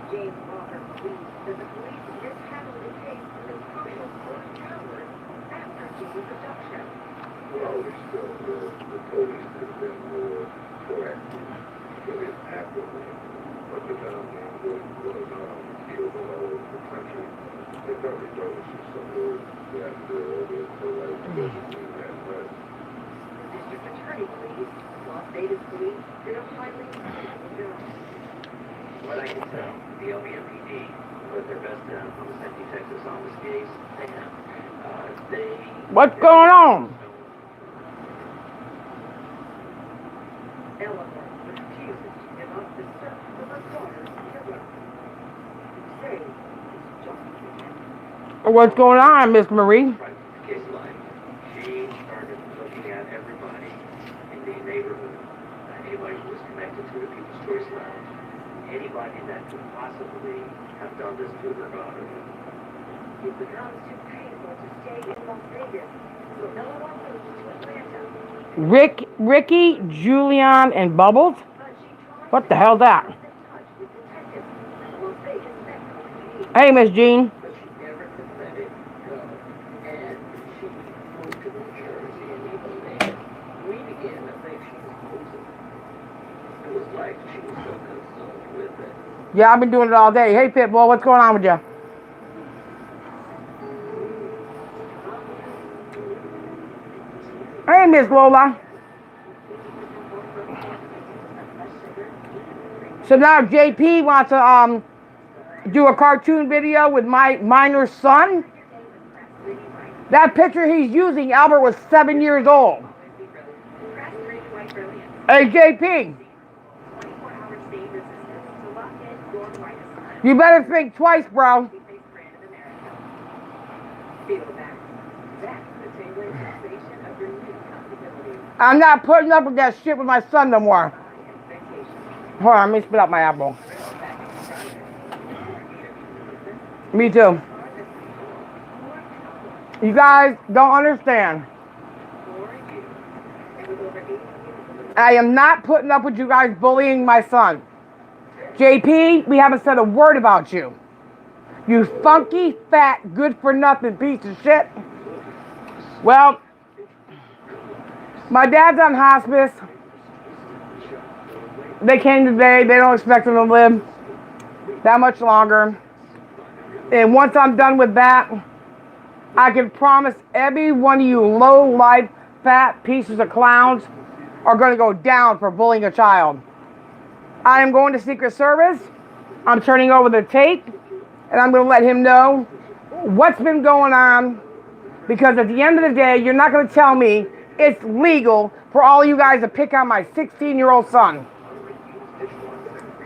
James Walker believes that the police mishandled the case with the crucial first hours after Jean's abduction. Well, it's still the police could have been more proactive. But it happened. But the family was killed all over the country. They probably noticed some words that the polite doesn't mean that much. The district attorney believes Las Vegas police did a highly successful job. What I can tell, the LBMPD put their best down on the Central Texas on this case, and they... What's going on? Eleanor refuses to give up the search for her daughter's killer. Say he's just pretending. What's going on, Miss Marie? Case line. She started looking at everybody in the neighborhood. Anybody who was connected to the People's Choice Lounge. Anybody that could possibly have done this to her daughter. It becomes too painful to stay in Las Vegas, so Eleanor moves to Atlanta. Ricky, Julian, and Bubbles? But she tries What the hell's that? to get in touch with detectives at Las Vegas Metro PD. Hey, Miss Jean. But she never could let it go. And she moved to New Jersey, and even then, we began to think she was losing. It was like she was so consumed with it. Yeah, I've been doing it all day. Hey, Pitbull, what's going on with you? Hey, Miss Lola. So now JP wants to do a cartoon video with my minor son. That picture he's using, Albert was 7 years old. Hey, JP. You better think twice, bro. I'm not putting up with that shit with my son no more. Hold on, let me spit out my apple. Me too. You guys don't understand. I am not putting up with you guys bullying my son. JP, we haven't said a word about you. You funky, fat, good-for-nothing piece of shit. Well, my dad's on hospice. They came today. They don't expect him to live that much longer. And once I'm done with that, I can promise every one of you low-life, fat pieces of clowns are going to go down for bullying a child. I am going to Secret Service. I'm turning over the tape, and I'm going to let him know what's been going on. Because at the end of the day, you're not going to tell me it's legal for all you guys to pick on my 16-year-old son.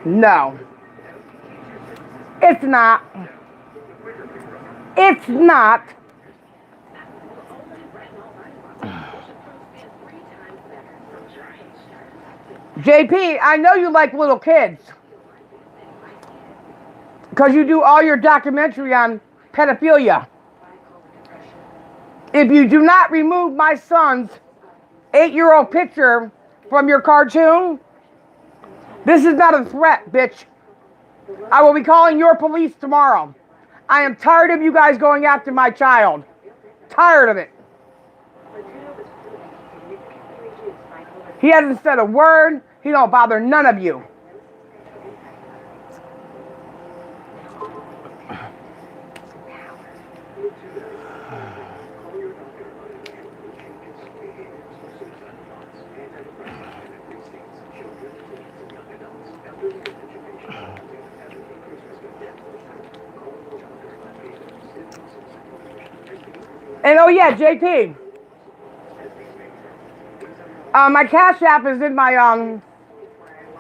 No. It's not. It's not. JP, I know you like little kids. Because you do all your documentary on pedophilia. If you do not remove my son's 8-year-old picture from your cartoon, this is not a threat, bitch. I will be calling your police tomorrow. I am tired of you guys going after my child. Tired of it. He hasn't said a word. He don't bother none of you. And oh yeah, JP. My Cash App is in my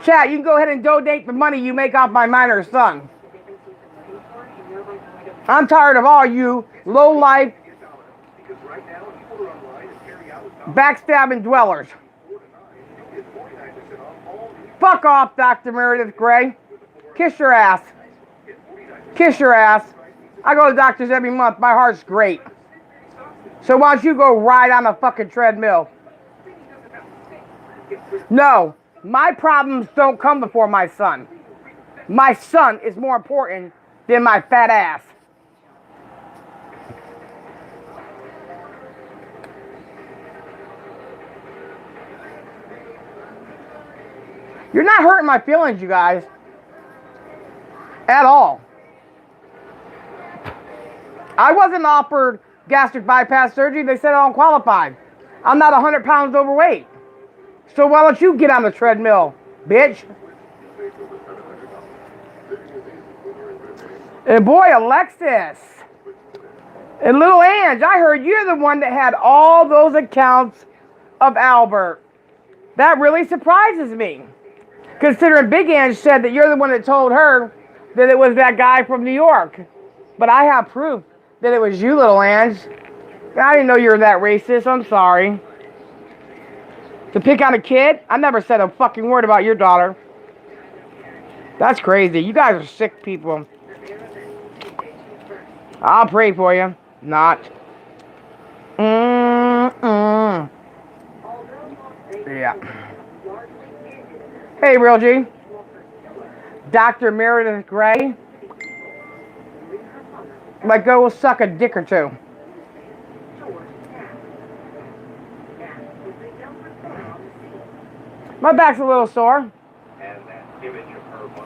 chat. You can go ahead and donate the money you make off my minor son. I'm tired of all you low-life, backstabbing dwellers. Fuck off, Dr. Meredith Gray. Kiss your ass. Kiss your ass. I go to doctors every month. My heart's great. So why don't you go ride on a fucking treadmill? No, my problems don't come before my son. My son is more important than my fat ass. You're not hurting my feelings, you guys. At all. I wasn't offered gastric bypass surgery. They said I'm qualified. I'm not 100 pounds overweight. So why don't you get on the treadmill, bitch? And boy, Alexis. And little Ange, I heard you're the one that had all those accounts of Albert. That really surprises me. Considering Big Ange said that you're the one that told her that it was that guy from New York. But I have proof that it was you, little Ange. I didn't know you were that racist. I'm sorry. To pick on a kid? I never said a fucking word about your daughter. That's crazy. You guys are sick people. I'll pray for you. Not. Yeah. Hey, Real G. Dr. Meredith Gray. Like, go suck a dick or two. My back's a little sore.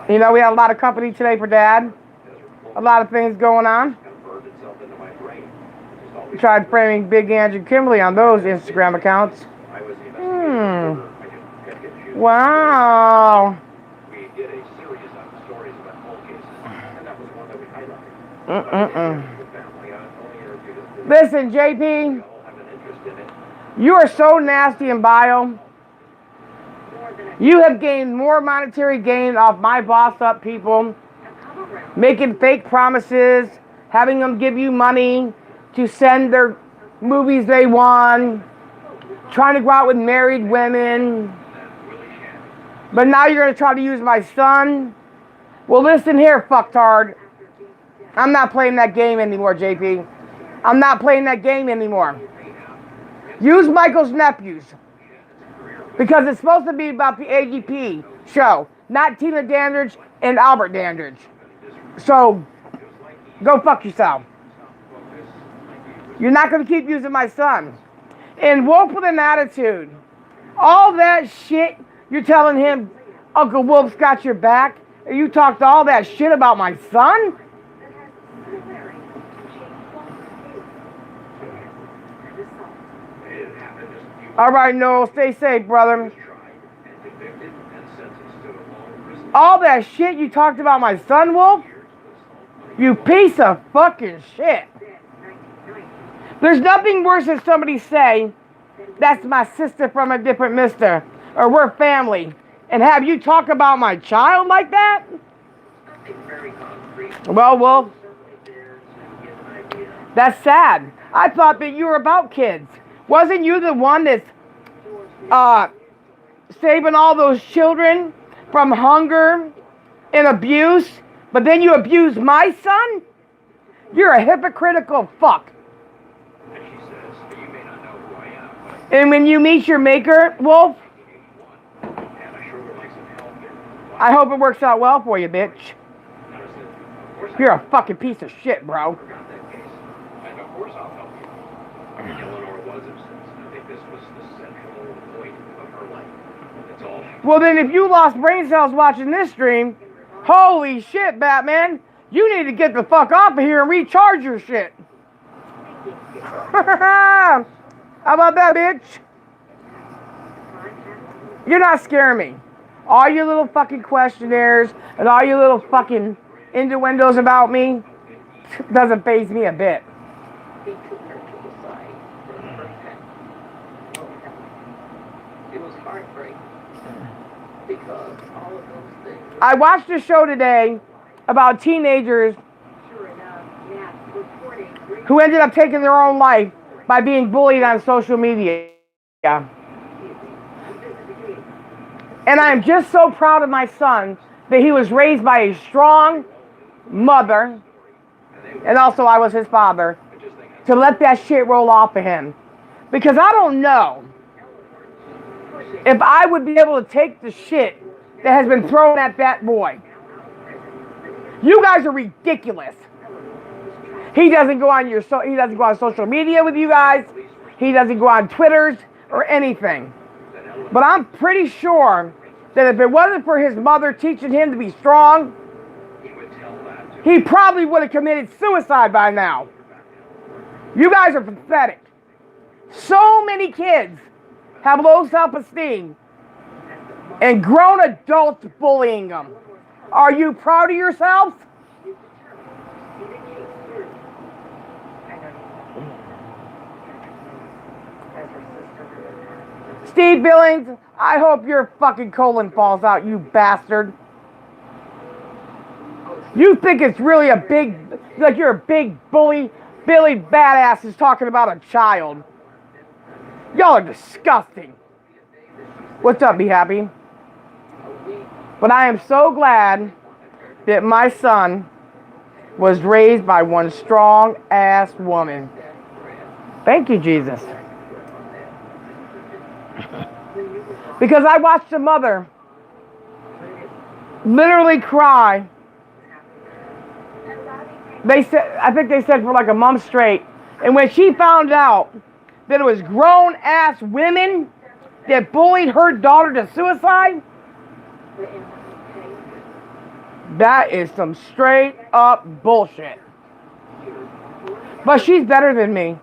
You know, we had a lot of company today for Dad. A lot of things going on. We tried framing Big Ange and Kimberly on those Instagram accounts. Wow. Listen, JP, you are so nasty in bio. You have gained more monetary gain off my boss up people, making fake promises, having them give you money to send their movies they want, trying to go out with married women. But now you're going to try to use my son? Well, listen here, fucktard. I'm not playing that game anymore, JP. I'm not playing that game anymore. Use Michael's nephews. Because it's supposed to be about the AGP show, not Tina Dandridge and Albert Dandridge. So, go fuck yourself. You're not going to keep using my son. And Wolf with an attitude. All that shit you're telling him, Uncle Wolf's got your back, and you talked all that shit about my son? All right, Noel, stay safe, brother. All that shit you talked about my son, Wolf? You piece of fucking shit. There's nothing worse than somebody say, that's my sister from a different mister, or we're family, and have you talk about my child like that? Well, Wolf, that's sad. I thought that you were about kids. Wasn't you the one that's saving all those children from hunger and abuse, but then you abuse my son? You're a hypocritical fuck. And when you meet your maker, Wolf, I hope it works out well for you, bitch. You're a fucking piece of shit, bro. Well, then if you lost brain cells watching this stream, holy shit, Batman, you need to get the fuck off of here and recharge your shit. How about that, bitch? You're not scaring me. All your little fucking questionnaires and all your little fucking innuendos about me doesn't faze me a bit. It was heartbreaking because all of those things. I watched a show today about teenagers who ended up taking their own life by being bullied on social media. And I am just so proud of my son that he was raised by a strong mother, and also I was his father, to let that shit roll off of him. Because I don't know if I would be able to take the shit that has been thrown at that boy. You guys are ridiculous. He doesn't go on he doesn't go on social media with you guys. He doesn't go on Twitters or anything. But I'm pretty sure that if it wasn't for his mother teaching him to be strong, he probably would have committed suicide by now. You guys are pathetic. So many kids have low self-esteem and grown adults bullying them. Are you proud of yourselves? Steve Billings, I hope your fucking colon falls out, you bastard. You think it's really a big, like you're a big bully, Billy Badass is talking about a child. Y'all are disgusting. What's up, Be Happy? But I am so glad that my son was raised by one strong-ass woman. Thank you, Jesus. Because I watched a mother literally cry. They said, I think they said for like a month straight. And when she found out that it was grown-ass women that bullied her daughter to suicide, that is some straight-up bullshit. But she's better than me.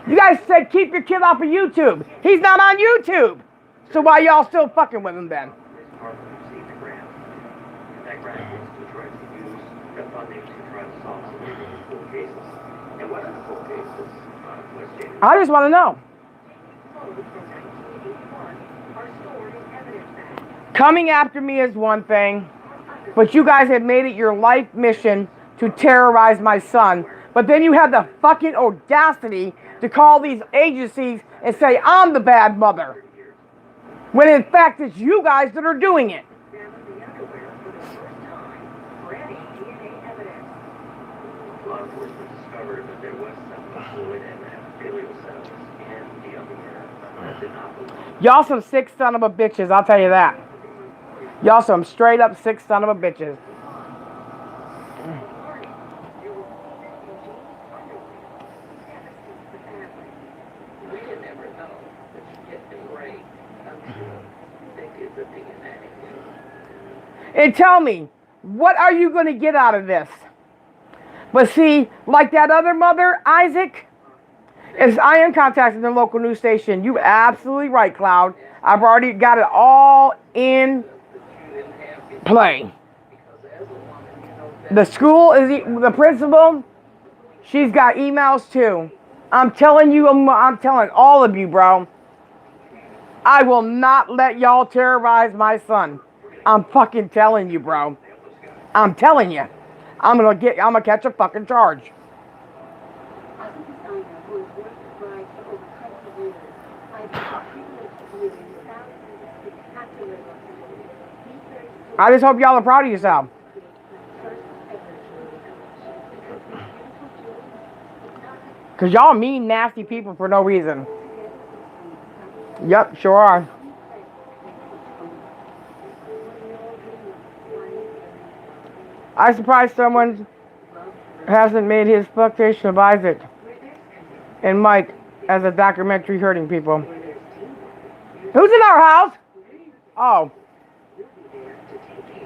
You guys said keep your kid off of YouTube. He's not on YouTube. So why y'all still fucking with him then? I just want to know. Coming after me is one thing, but you guys have made it your life mission to terrorize my son. But then you have the fucking audacity to call these agencies and say I'm the bad mother, when in fact it's you guys that are doing it. Law enforcement discovered that there was some fluid in that paleo cells and the underwear that did not belong. Y'all some sick son of a bitches, I'll tell you that. Y'all some straight up sick son of a bitches. And tell me, what are you going to get out of this? But see, like that other mother, Isaac, as I am contacting the local news station, you're absolutely right, Cloud. I've already got it all in play. The school is the principal. She's got emails too. I'm telling you, I'm telling all of you, bro. I will not let y'all terrorize my son. I'm fucking telling you, bro. I'm telling you. I'm gonna catch a fucking charge. I just hope y'all are proud of yourself. Because y'all mean nasty people for no reason. Yep, sure are. I'm surprised someone hasn't made his exploitation of Isaac and Mike as a documentary hurting people. Who's in our house? Oh.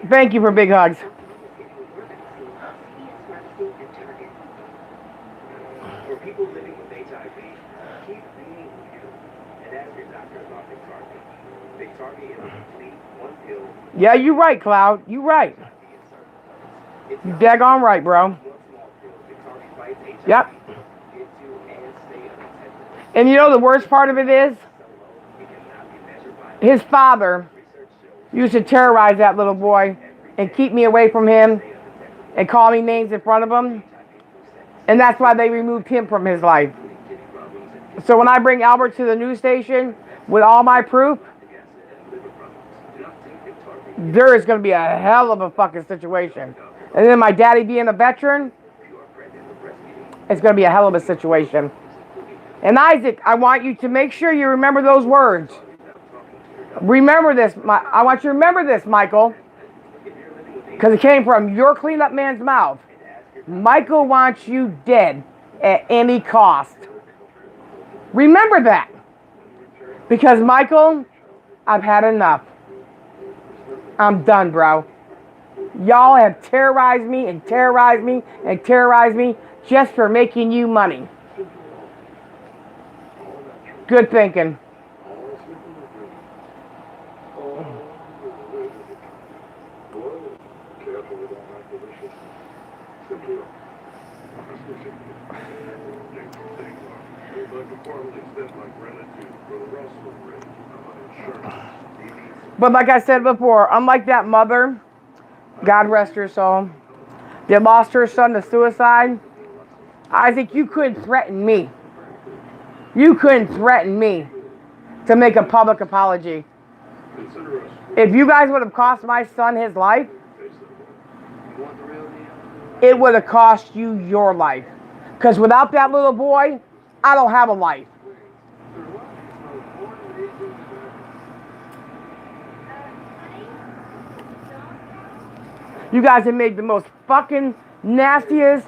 Thank you for big hugs. For people living with HIV, keep being you and ask your doctor about Biktarvy. Biktarvy is a complete one pill. Yeah, you're right, Cloud. You're right. You daggone right, bro. Yep. And you know the worst part of it is? His father used to terrorize that little boy and keep me away from him and call me names in front of him. And that's why they removed him from his life. So when I bring Albert to the news station with all my proof, there is going to be a hell of a fucking situation. And then my daddy being a veteran, it's going to be a hell of a situation. And Isaac, I want you to make sure you remember those words. Remember this. I want you to remember this, Michael. Because it came from your cleanup man's mouth. Michael wants you dead at any cost. Remember that. Because, Michael, I've had enough. I'm done, bro. Y'all have terrorized me and terrorized me and terrorized me just for making you money. Good thinking. But like I said before, unlike that mother, God rest her soul, that lost her son to suicide, I think you couldn't threaten me. You couldn't threaten me to make a public apology. If you guys would have cost my son his life, it would have cost you your life. Because without that little boy, I don't have a life. You guys have made the most fucking nastiest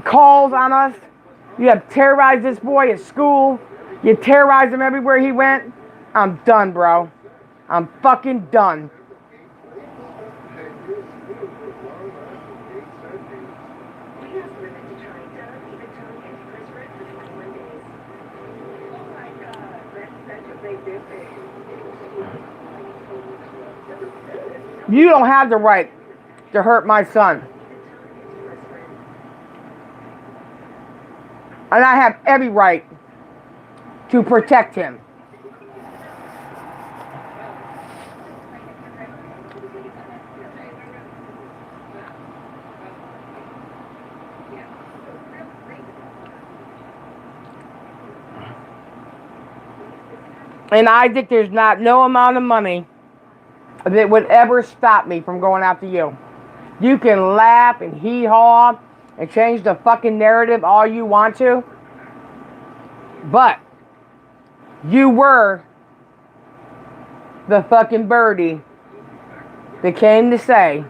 calls on us. You have terrorized this boy at school. You terrorized him everywhere he went. I'm done, bro. I'm fucking done. You don't have the right to hurt my son. And I have every right to protect him. And I think there's no amount of money that would ever stop me from going after you. You can laugh and hee-haw and change the fucking narrative all you want to. But you were the fucking birdie that came to say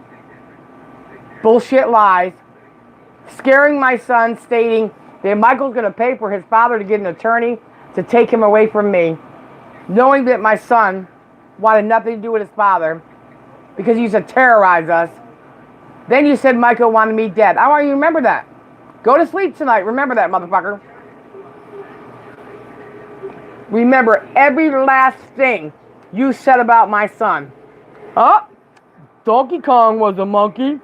bullshit lies, scaring my son, stating that Michael's going to pay for his father to get an attorney to take him away from me, knowing that my son wanted nothing to do with his father because he used to terrorize us. Then you said Michael wanted me dead. I want you to remember that. Go to sleep tonight. Remember that, motherfucker. Remember every last thing you said about my son. Oh, Donkey Kong was a monkey.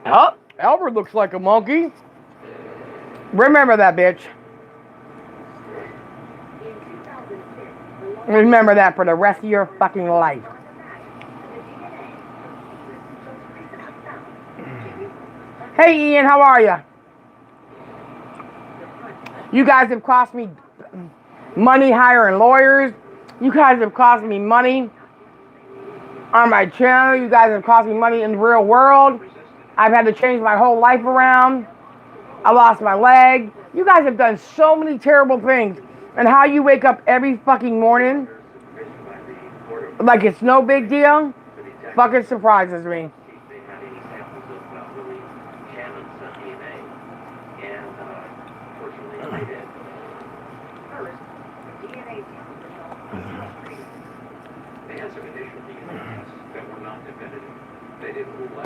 Oh, Albert looks like a monkey. Remember that, bitch. Remember that for the rest of your fucking life. Hey, Ian, how are you? You guys have cost me money hiring lawyers. You guys have cost me money on my channel. You guys have cost me money in the real world. I've had to change my whole life around. I lost my leg. You guys have done so many terrible things. And how you wake up every fucking morning like it's no big deal fucking surprises me.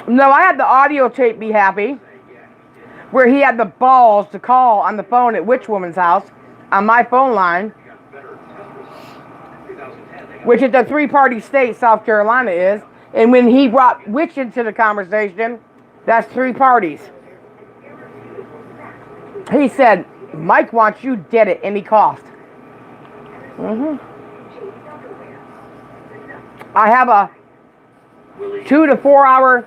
No, I had the audio tape be happy, where he had the balls to call on the phone at Witch Woman's house on my phone line, which is a three-party state, South Carolina is. And when he brought Witch into the conversation, that's three parties. He said, Mike wants you dead at any cost. I have a 2 to 4 hour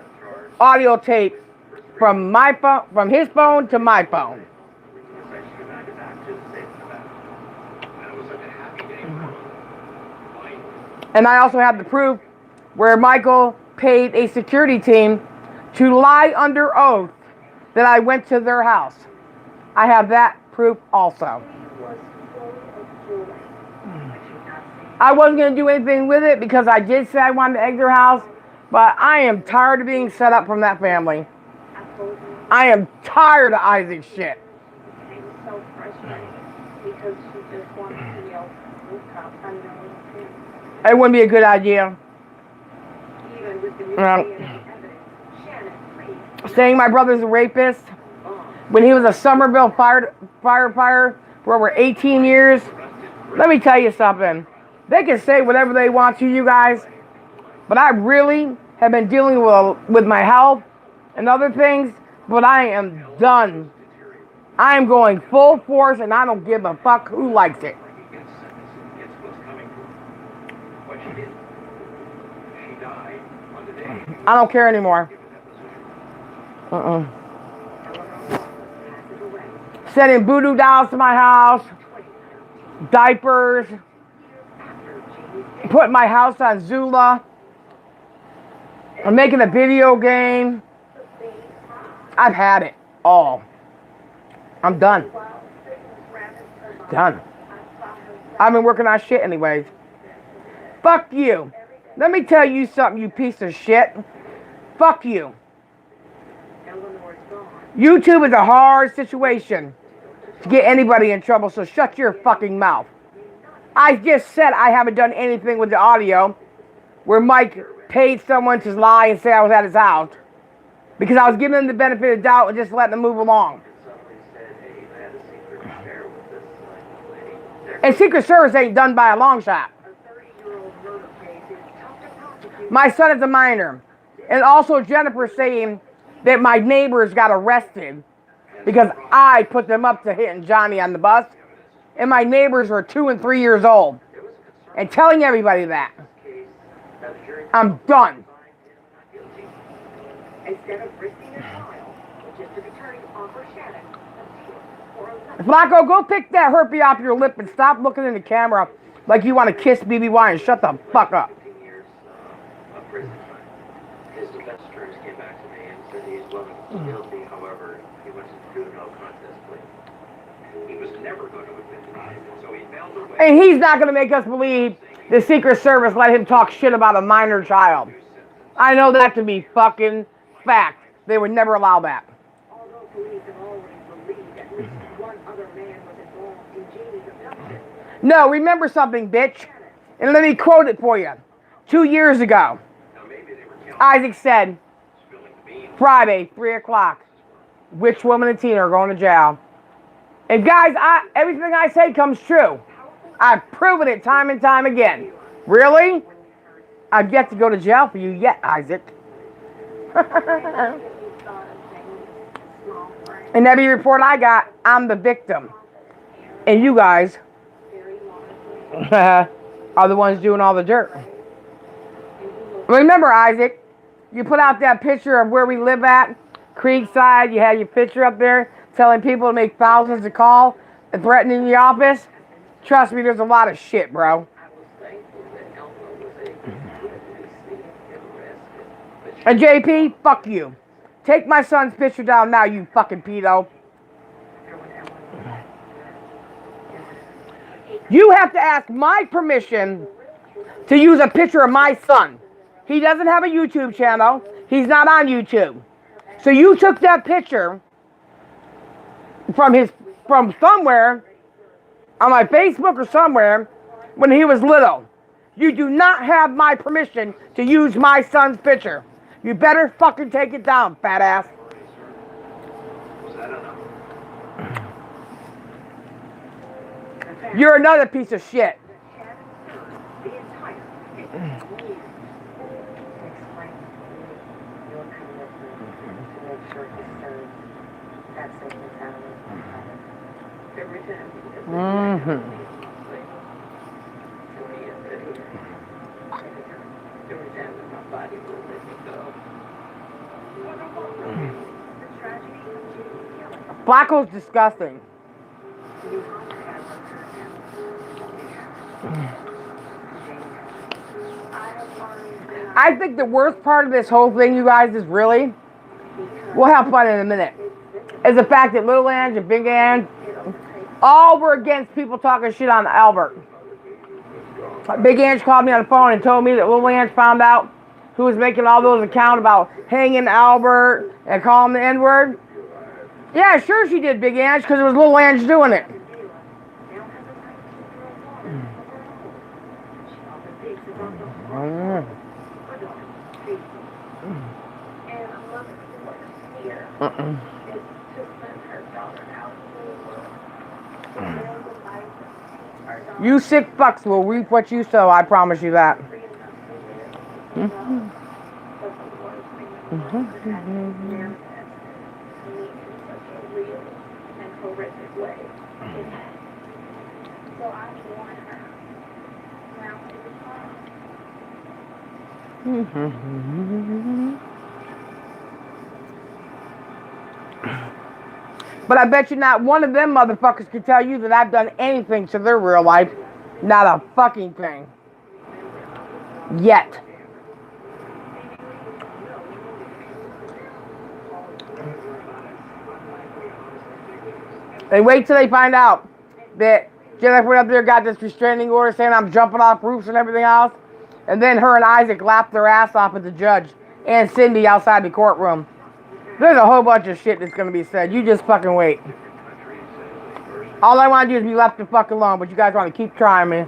audio tape from my phone, from his phone to my phone. And I also have the proof where Michael paid a security team to lie under oath that I went to their house. I have that proof also. I wasn't going to do anything with it because I did say I wanted to egg their house, But I am tired of being set up from that family. I am tired of Isaac's shit. It was so frustrating because she just wanted to yell, "Look up, I know it's him." It wouldn't be a good idea. Even with the new DNA evidence, Shannon, please. Saying my brother's a rapist when he was a Somerville firefighter for over 18 years. Let me tell you something. They can say whatever they want to, you guys, but I really have been dealing with my health and other things, but I am done. I am going full force, and I don't give a fuck who likes it. I don't care anymore. Sending voodoo dolls to my house, diapers, putting my house on Zula. I'm making a video game. I've had it all. I'm done. Done. I've been working on shit anyways. Fuck you. Let me tell you something, you piece of shit. Fuck you. YouTube is a hard situation to get anybody in trouble, so shut your fucking mouth. I just said I haven't done anything with the audio where Mike paid someone to lie and say I was at his house because I was giving them the benefit of the doubt and just letting them move along. And Secret Service ain't done by a long shot. My son is a minor. And also Jennifer saying that my neighbors got arrested because I put them up to hitting Johnny on the bus. And my neighbors were 2 and 3 years old. And telling everybody that. I'm done. Flacco, go pick that herpes off your lip and stop looking in the camera like you want to kiss BBY and shut the fuck up. His defense attorneys came back to me and said he's willing to plead guilty. However, he wants to do a no contest plea. He was never going to admit to anything, so he found a way. And he's not going to make us believe the Secret Service let him talk shit about a minor child. I know that to be fucking fact. They would never allow that. Although police have always believed at least one other man was involved in Jamie's abduction. No, remember something, bitch. And let me quote it for you. 2 years ago, Isaac said, Friday, 3 o'clock, which woman and Tina are going to jail. And guys, everything I say comes true. I've proven it time and time again. Really? I've yet to go to jail for you yet, Isaac. In every report I got, I'm the victim. And you guys are the ones doing all the dirt. Remember, Isaac, you put out that picture of where we live at, Creekside. You had your picture up there telling people to make thousands of calls and threatening the office. Trust me, there's a lot of shit, bro. And JP, fuck you. Take my son's picture down now, you fucking pedo. You have to ask my permission to use a picture of my son. He doesn't have a YouTube channel. He's not on YouTube. So you took that picture from somewhere on my Facebook or somewhere when he was little. You do not have my permission to use my son's picture. You better fucking take it down, fat ass. You're another piece of shit. Flacco's disgusting. I think the worst part of this whole thing, you guys, is really, we'll have fun in a minute, is the fact that Little Ange and Big Ange all were against people talking shit on Albert. Big Ange called me on the phone and told me that Little Ange found out who was making all those accounts about hanging Albert and calling the N-word? Yeah, sure she did, Big Ange, because it was little Ange doing it. You sick fucks will reap what you sow, I promise you that. But I bet you not one of them motherfuckers could tell you that I've done anything to their real life. Not a fucking thing. Yet. And wait till they find out that Jennifer went up there, got this restraining order saying I'm jumping off roofs and everything else. And then her and Isaac laughed their ass off at the judge and Cindy outside the courtroom. There's a whole bunch of shit that's going to be said. You just fucking wait. All I want to do is be left the fuck alone, but you guys want to keep trying me.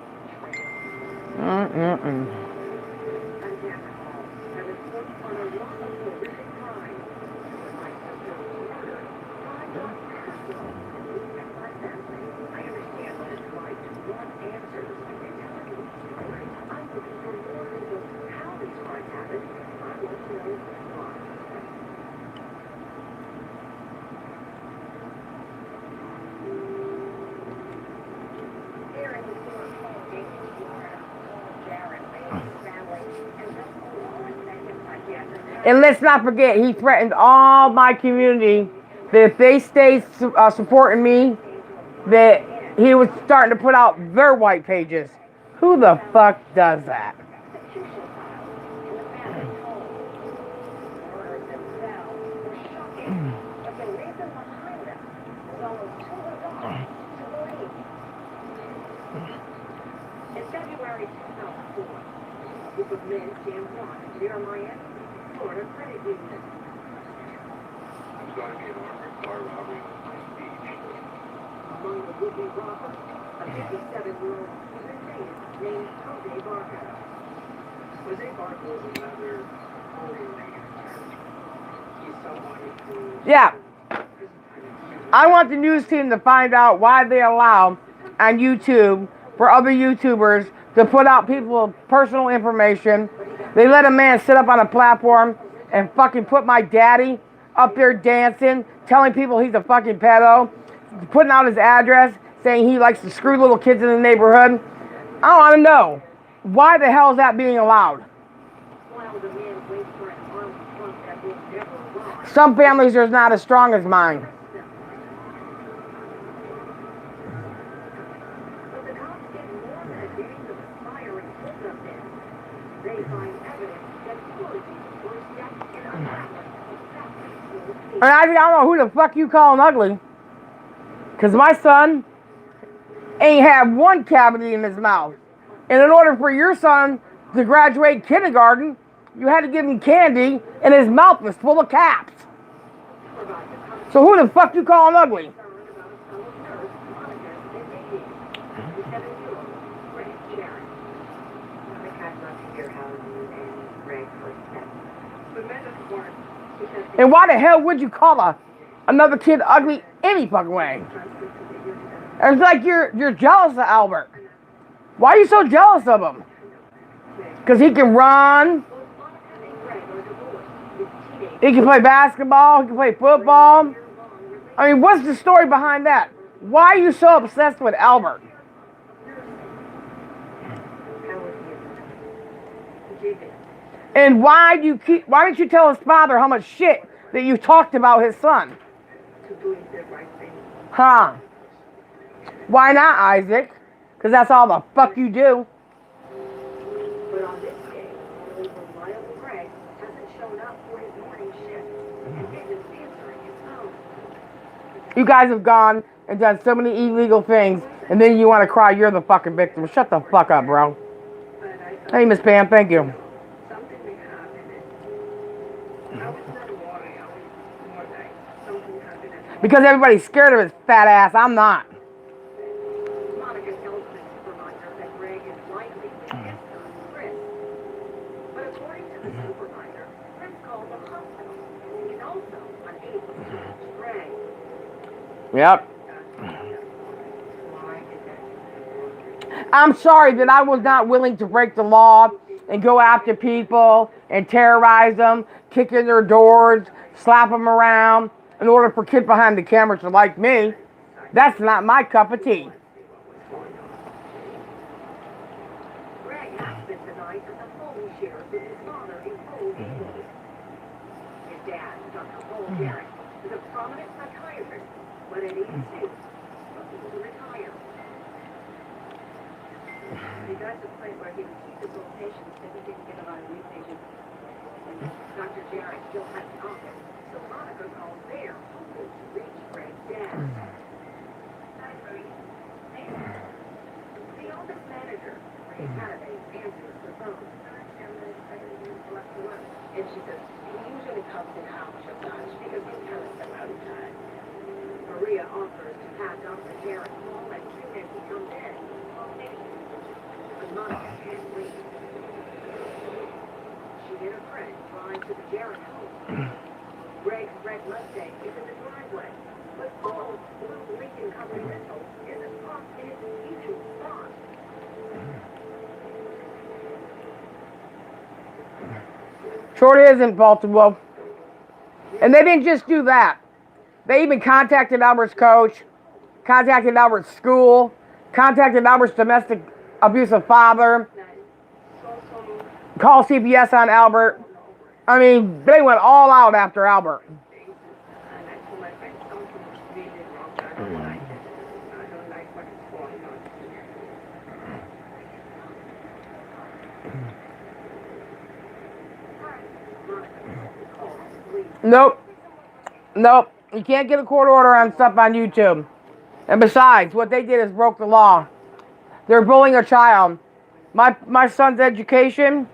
And let's not forget, he threatened all my community that if they stayed supporting me, that he was starting to put out their white pages. Who the fuck does that? In February 2004, a group of men jammed on near Miami, Florida credit union. I'm starting to be an armored car robbery on my beach. Among the would-be robbers, a 57-year-old Cuban native named Jose Barca. Jose Barca was another holy man in church. He's someone who... Yeah. I want the news team to find out why they allow on YouTube for other YouTubers to put out people's personal information. They let a man sit up on a platform and fucking put my daddy up there dancing, telling people he's a fucking pedo, putting out his address, saying he likes to screw little kids in the neighborhood. I want to know, why the hell is that being allowed? Some families are not as strong as mine. And I don't know who the fuck you calling ugly. Because my son ain't had one cavity in his mouth. And in order for your son to graduate kindergarten, you had to give him candy and his mouth was full of caps. So who the fuck you calling ugly? And why the hell would you call another kid ugly any fucking way? It's like you're jealous of Albert. Why are you so jealous of him? Because he can run. He can play basketball. He can play football. I mean, what's the story behind that? Why are you so obsessed with Albert? And why didn't you tell his father how much shit that you talked about his son? Huh? Why not, Isaac? Because that's all the fuck you do. But on this day, only reliable Greg hasn't shown up for his morning shift and isn't answering his phone. You guys have gone and done so many illegal things, and then you want to cry you're the fucking victim. Shut the fuck up, bro. Hey, Miss Pam, thank you. Something may happen Because everybody's scared of his fat ass. I'm not. Monica tells the supervisor that Greg is likely with his son, Chris. But according to the supervisor, Chris called the hospital, and he's also unable to reach Greg. Yep. I'm sorry that I was not willing to break the law and go after people and terrorize them, kick in their doors, slap them around in order for kids behind the camera to like me. That's not my cup of tea. Greg has been denied that the home he shares with his father in Cole, England. His dad, Dr. Paul Garrett, is a prominent psychiatrist, but at 82, looking to retire. He got to the point where he would keep his old patients and he didn't get a lot of new patients. And Dr. Jarrett still has an office, so Monica calls there, hoping to reach Greg's dad. The office manager, Ray Saturday, answers the phone. And she says, he usually comes in house sometimes because he's kind of stuck out of time. Maria offers to have Dr. Jarrett call as soon as he comes in. But Monica can't wait. She and her friend drive to the Jarrett home. Greg's red Mustang is in the driveway, but Paul's blue Lincoln Continental isn't parked in its usual spot. Short is in Baltimore. And they didn't just do that. They even contacted Albert's coach, contacted Albert's school, contacted Albert's domestic abusive father, called CPS on Albert. I mean, they went all out after Albert. Nope. Nope. You can't get a court order on stuff on YouTube. And besides, what they did is broke the law. They're bullying a child. My son's education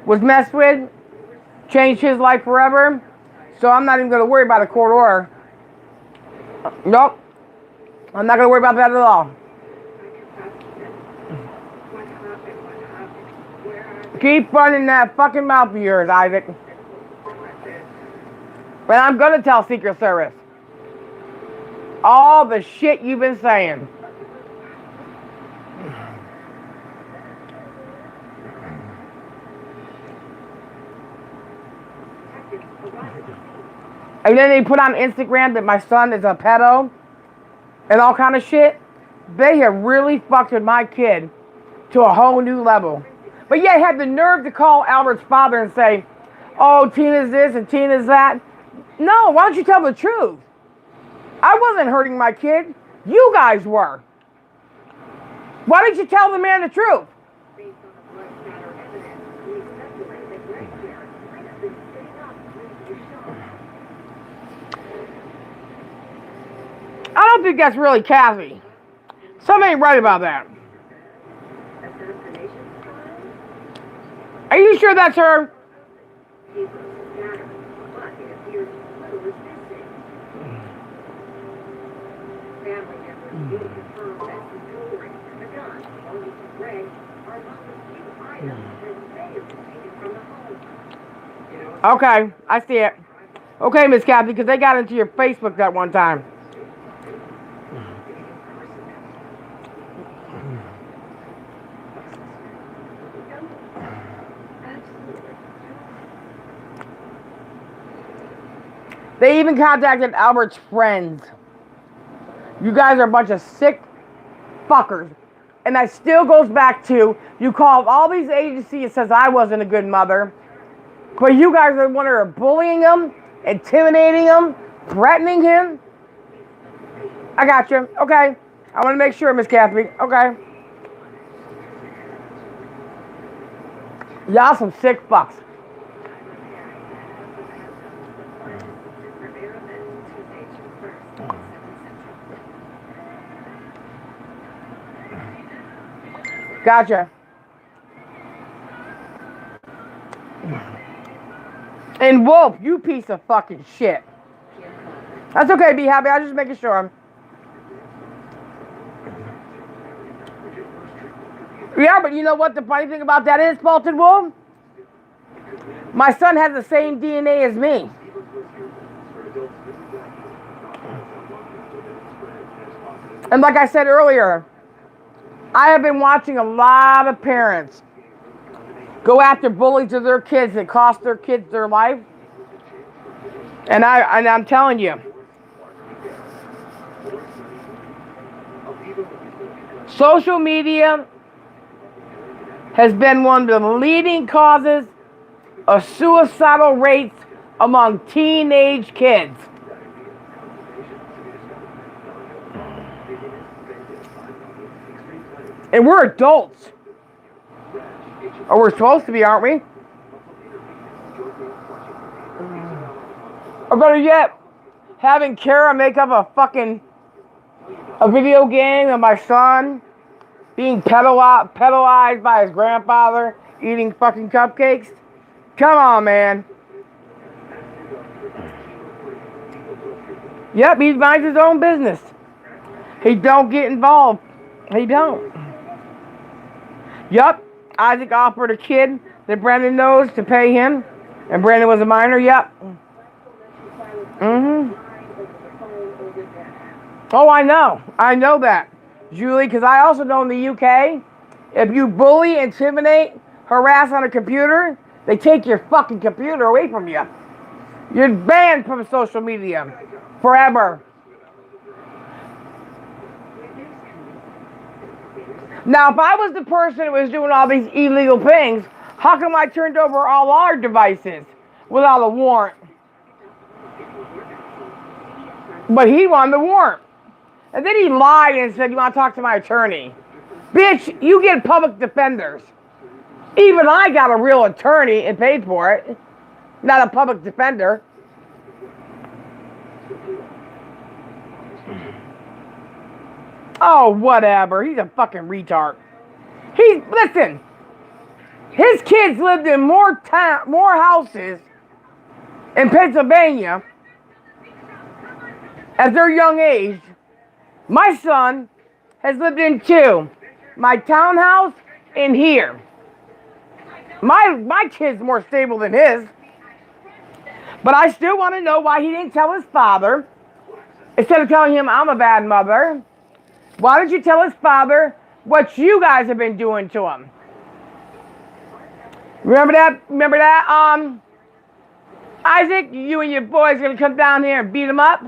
was messed with, changed his life forever, so I'm not even going to worry about a court order. Nope. I'm not going to worry about that at all. Keep running that fucking mouth of yours, Isaac. But I'm going to tell Secret Service all the shit you've been saying. And then they put on Instagram that my son is a pedo and all kind of shit. They have really fucked with my kid to a whole new level. But yet had the nerve to call Albert's father and say, oh, Tina's this and Tina's that. No, why don't you tell the truth? I wasn't hurting my kid. You guys were. Why didn't you tell the man the truth? I don't think that's really Kathy. Something ain't right about that. Are you sure that's her? Okay, I see it. Okay, Miss Kathy, because they got into your Facebook that one time. They even contacted Albert's friends. You guys are a bunch of sick fuckers. And that still goes back to, you called all these agencies and says I wasn't a good mother. But you guys are the one that are bullying him, intimidating him, threatening him. I got you. Okay. I want to make sure, Miss Kathy. Okay. Y'all some sick fucks. Gotcha. And Wolf, you piece of fucking shit. That's okay, be happy. I was just making sure. Yeah, but you know what the funny thing about that is, Bolton Wolf? My son has the same DNA as me. And like I said earlier, I have been watching a lot of parents go after bullies to their kids that cost their kids their life. And I'm telling you, social media has been one of the leading causes of suicidal rates among teenage kids. And we're adults. Or we're supposed to be, aren't we? Or better yet, having Kara make up a video game of my son being pedalized by his grandfather eating fucking cupcakes. Come on, man. Yep, he minds his own business. He don't get involved. He don't. Yep, Isaac offered a kid that Brandon knows to pay him, and Brandon was a minor. Yep. Oh, I know that, Julie, because I also know in the UK, if you bully, intimidate, harass on a computer, they take your fucking computer away from you. You're banned from social media forever. Now, if I was the person that was doing all these illegal things, how come I turned over all our devices without a warrant? But he wanted the warrant. And then he lied and said, you want to talk to my attorney? Bitch, you get public defenders. Even I got a real attorney and paid for it. Not a public defender. Oh, whatever. He's a fucking retard. Listen. His kids lived in more houses in Pennsylvania at their young age. My son has lived in 2. My townhouse and here. My kid's more stable than his. But I still want to know why he didn't tell his father. Instead of telling him I'm a bad mother, why did you tell his father what you guys have been doing to him? Remember that? Isaac, you and your boys gonna come down here and beat him up?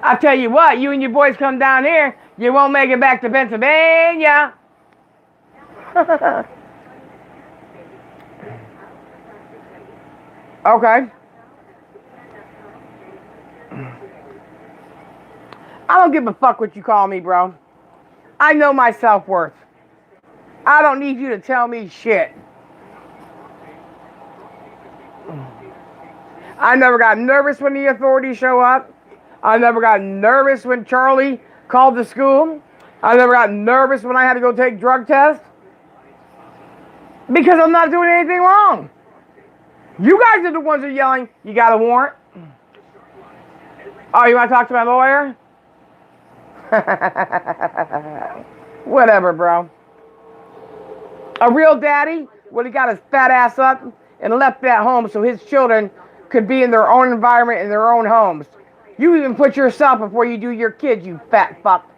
I'll tell you what, you and your boys come down here, you won't make it back to Pennsylvania. Okay. I don't give a fuck what you call me, bro. I know my self-worth. I don't need you to tell me shit. I never got nervous when the authorities show up. I never got nervous when Charlie called the school. I never got nervous when I had to go take drug tests. Because I'm not doing anything wrong. You guys are the ones that are yelling, you got a warrant? Oh, you want to talk to my lawyer? Whatever, bro. A real daddy would have got his fat ass up and left that home so his children could be in their own environment, in their own homes. You even put yourself before you do your kids, you fat fuck.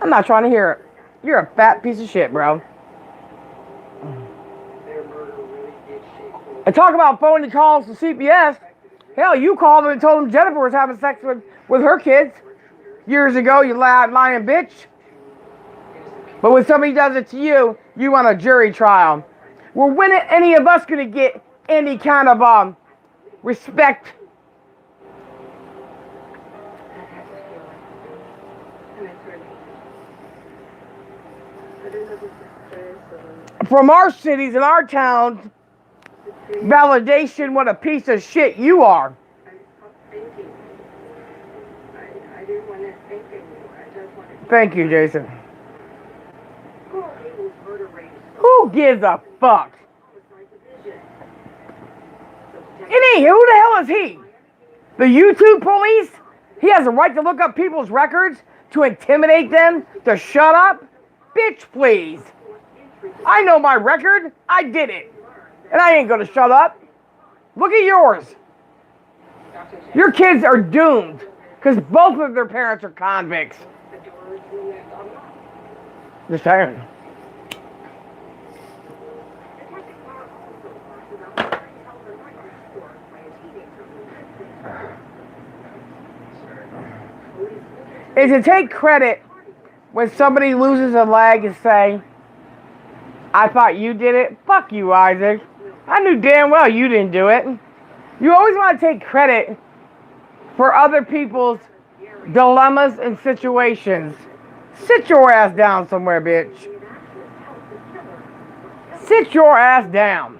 I'm not trying to hear it. You're a fat piece of shit, bro. And talk about phony calls to CPS. Hell, you called them and told them Jennifer was having sex with her kids years ago, you lying bitch. But when somebody does it to you, you want a jury trial. Well, when are any of us going to get any kind of respect? From our cities and our towns, validation what a piece of shit you are. Thank you, Jason. Who gives a fuck? It ain't. Who the hell is he? The YouTube police? He has a right to look up people's records, to intimidate them, to shut up? Bitch, please. I know my record. I did it. And I ain't gonna shut up. Look at yours. Your kids are doomed because both of their parents are convicts. Just saying. Is to take credit when somebody loses a leg and say, I thought you did it. Fuck you, Isaac. I knew damn well you didn't do it. You always want to take credit for other people's dilemmas and situations. Sit your ass down somewhere, bitch. Sit your ass down.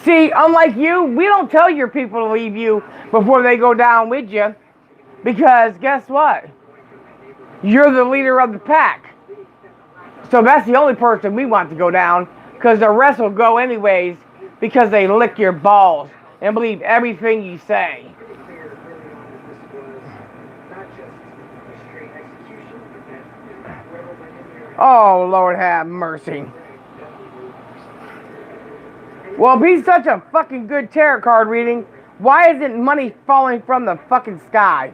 See, unlike you, we don't tell your people to leave you before they go down with you. Because guess what? You're the leader of the pack. So that's the only person we want to go down. Because the rest will go anyways. Because they lick your balls and believe everything you say. Oh, Lord have mercy. Well, if he's such a fucking good tarot card reading, why isn't money falling from the fucking sky?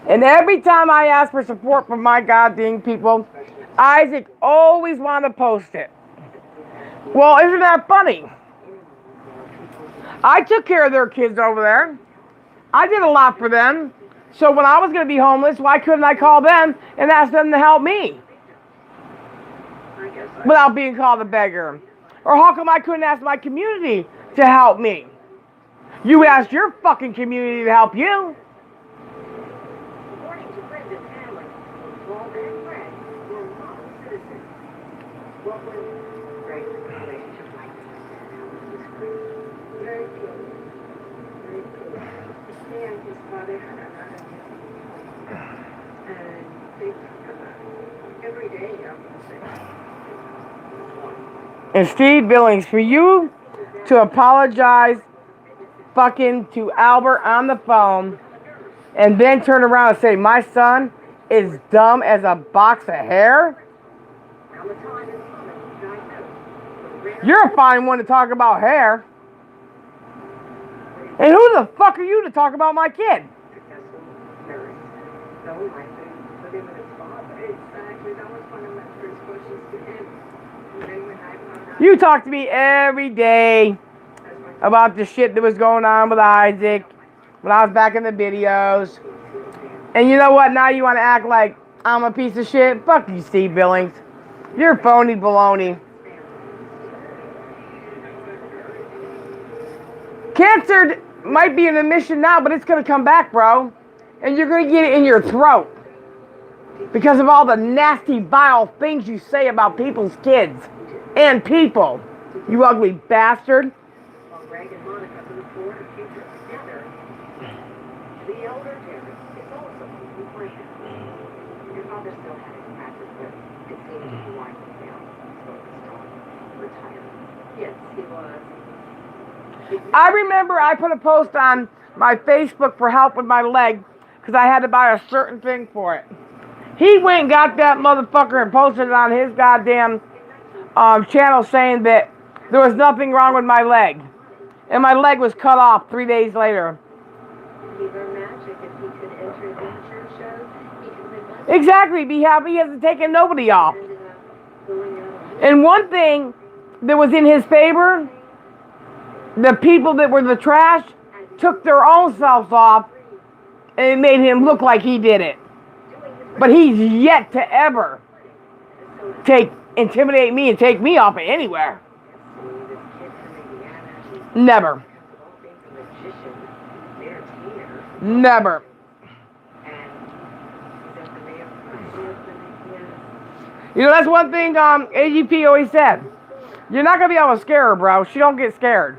And every time I ask for support from my goddamn people, Isaac always want to post it. Well, isn't that funny? I took care of their kids over there. I did a lot for them. So when I was going to be homeless, why couldn't I call them and ask them to help me? Without being called a beggar. Or how come I couldn't ask my community to help me? You asked your fucking community to help you. According to Brenda's family, Walt and Fred were model citizens. What was Greg's relationship like? Very close. Very close. He and his father had a lot of different. And they talked about it every day, I would say. And Steve Billings, for you to apologize fucking to Albert on the phone and then turn around and say, my son is dumb as a box of hair? You're a fine one to talk about hair. And who the fuck are you to talk about my kid? You talk to me every day about the shit that was going on with Isaac when I was back in the videos. And you know what? Now you want to act like I'm a piece of shit? Fuck you, Steve Billings. You're phony baloney. Cancer might be in remission now, but it's going to come back, bro. And you're going to get it in your throat. Because of all the nasty, vile things you say about people's kids. And people. You ugly bastard. While Greg and Monica move forward a future together, the elder Jerry is also moving plans. Your father still had his practice, but it seemed to be winding down, focused on retirement. Yes, he was. I remember I put a post on my Facebook for help with my leg because I had to buy a certain thing for it. He went and got that motherfucker and posted it on his goddamn channel saying that there was nothing wrong with my leg. And my leg was cut off 3 days later. Magic, if he could enter the church show, he could Exactly, be happy he hasn't taken nobody off. And one thing that was in his favor, the people that were the trash took their own selves off and it made him look like he did it. But he's yet to ever intimidate me and take me off of anywhere. Never. Never. You know, that's one thing AGP always said. You're not going to be able to scare her, bro. She don't get scared.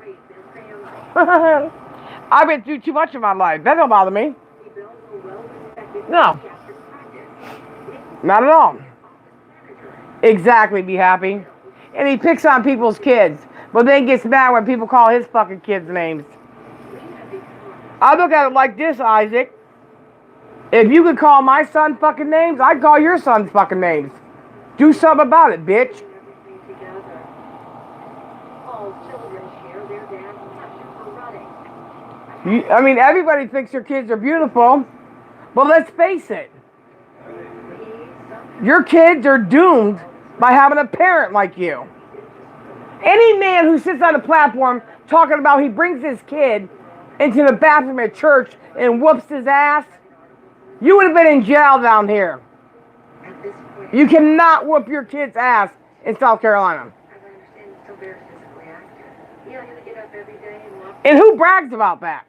I've been through too much in my life. That don't bother me. No. Not at all. Exactly, be happy. And he picks on people's kids. but then gets mad when people call his fucking kids names. I look at it like this, Isaac. If you could call my son fucking names, I'd call your son fucking names. Do something about it, bitch. I mean, everybody thinks your kids are beautiful, but let's face it. Your kids are doomed by having a parent like you. Any man who sits on a platform talking about he brings his kid into the bathroom at church and whoops his ass, you would have been in jail down here. You cannot whoop your kid's ass in South Carolina. And who brags about that?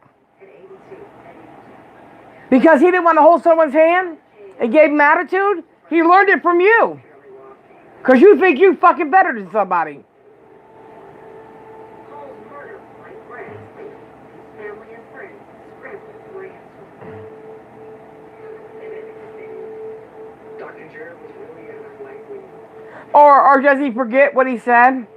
Because he didn't want to hold someone's hand and gave him attitude? He learned it from you. Because you think you fucking better than somebody. Or does he forget what he said?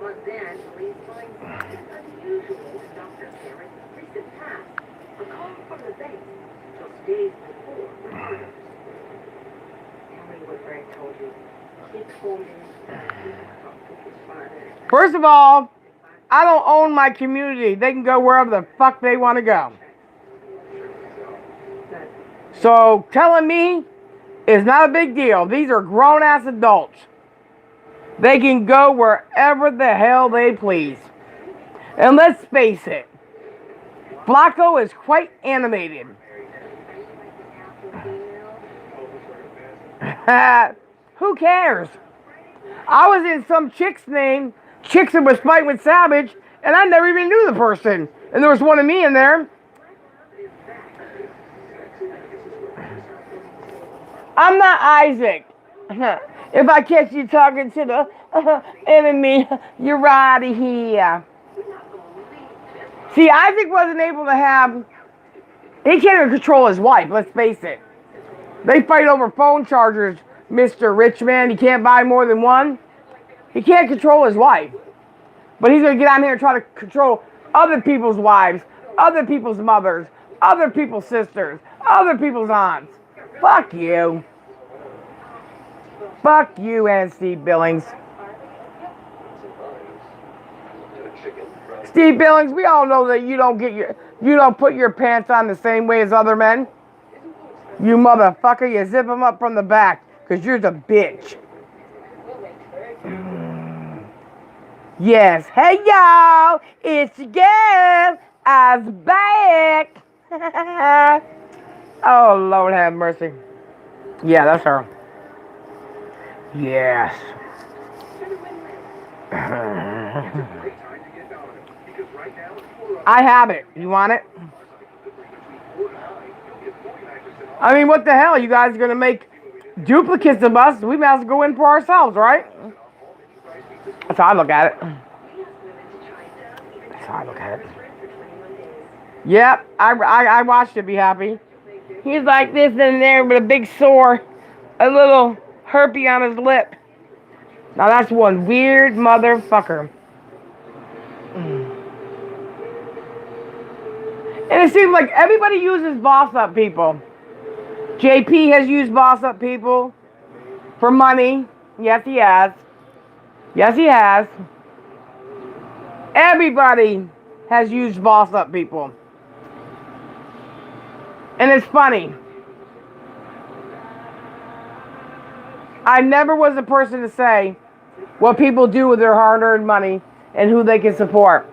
But then, police find something unusual in Dr. Cameron's recent past. A call from the bank just days before the murders. Tell me what Greg told you. He told me that he talked to his father. First of all, I don't own my community. They can go wherever the fuck they want to go. So telling me is not a big deal. These are grown-ass adults. They can go wherever the hell they please. And let's face it, Flacco is quite animated. Who cares? I was in some chick's name. Chicks that was fighting with Savage, and I never even knew the person. And there was one of me in there. I'm not Isaac. If I catch you talking to the enemy, you're out of here. See, Isaac wasn't able to have... He can't even control his wife, let's face it. They fight over phone chargers, Mr. Rich Man. He can't buy more than one. He can't control his wife. But he's going to get on here and try to control other people's wives, other people's mothers, other people's sisters, other people's aunts. Fuck you. Fuck you and Steve Billings. Steve Billings, we all know that you don't put your pants on the same way as other men. You motherfucker, you zip them up from the back, because you're the bitch. Yes, hey y'all, it's your girl, I's back. Oh, Lord have mercy. Yeah, that's her. Yes. I have it. You want it? I mean, what the hell? You guys are going to make duplicates of us? We might as well go in for ourselves, right? That's how I look at it. That's how I look at it. Yep, I watched it, be happy. He's like this and there with a big sore, a little herpy on his lip. Now that's one weird motherfucker. And it seems like everybody uses boss up people. JP has used boss up people for money. Yes, he has. Yes, he has. Everybody has used boss up people. And it's funny. I never was a person to say what people do with their hard-earned money and who they can support.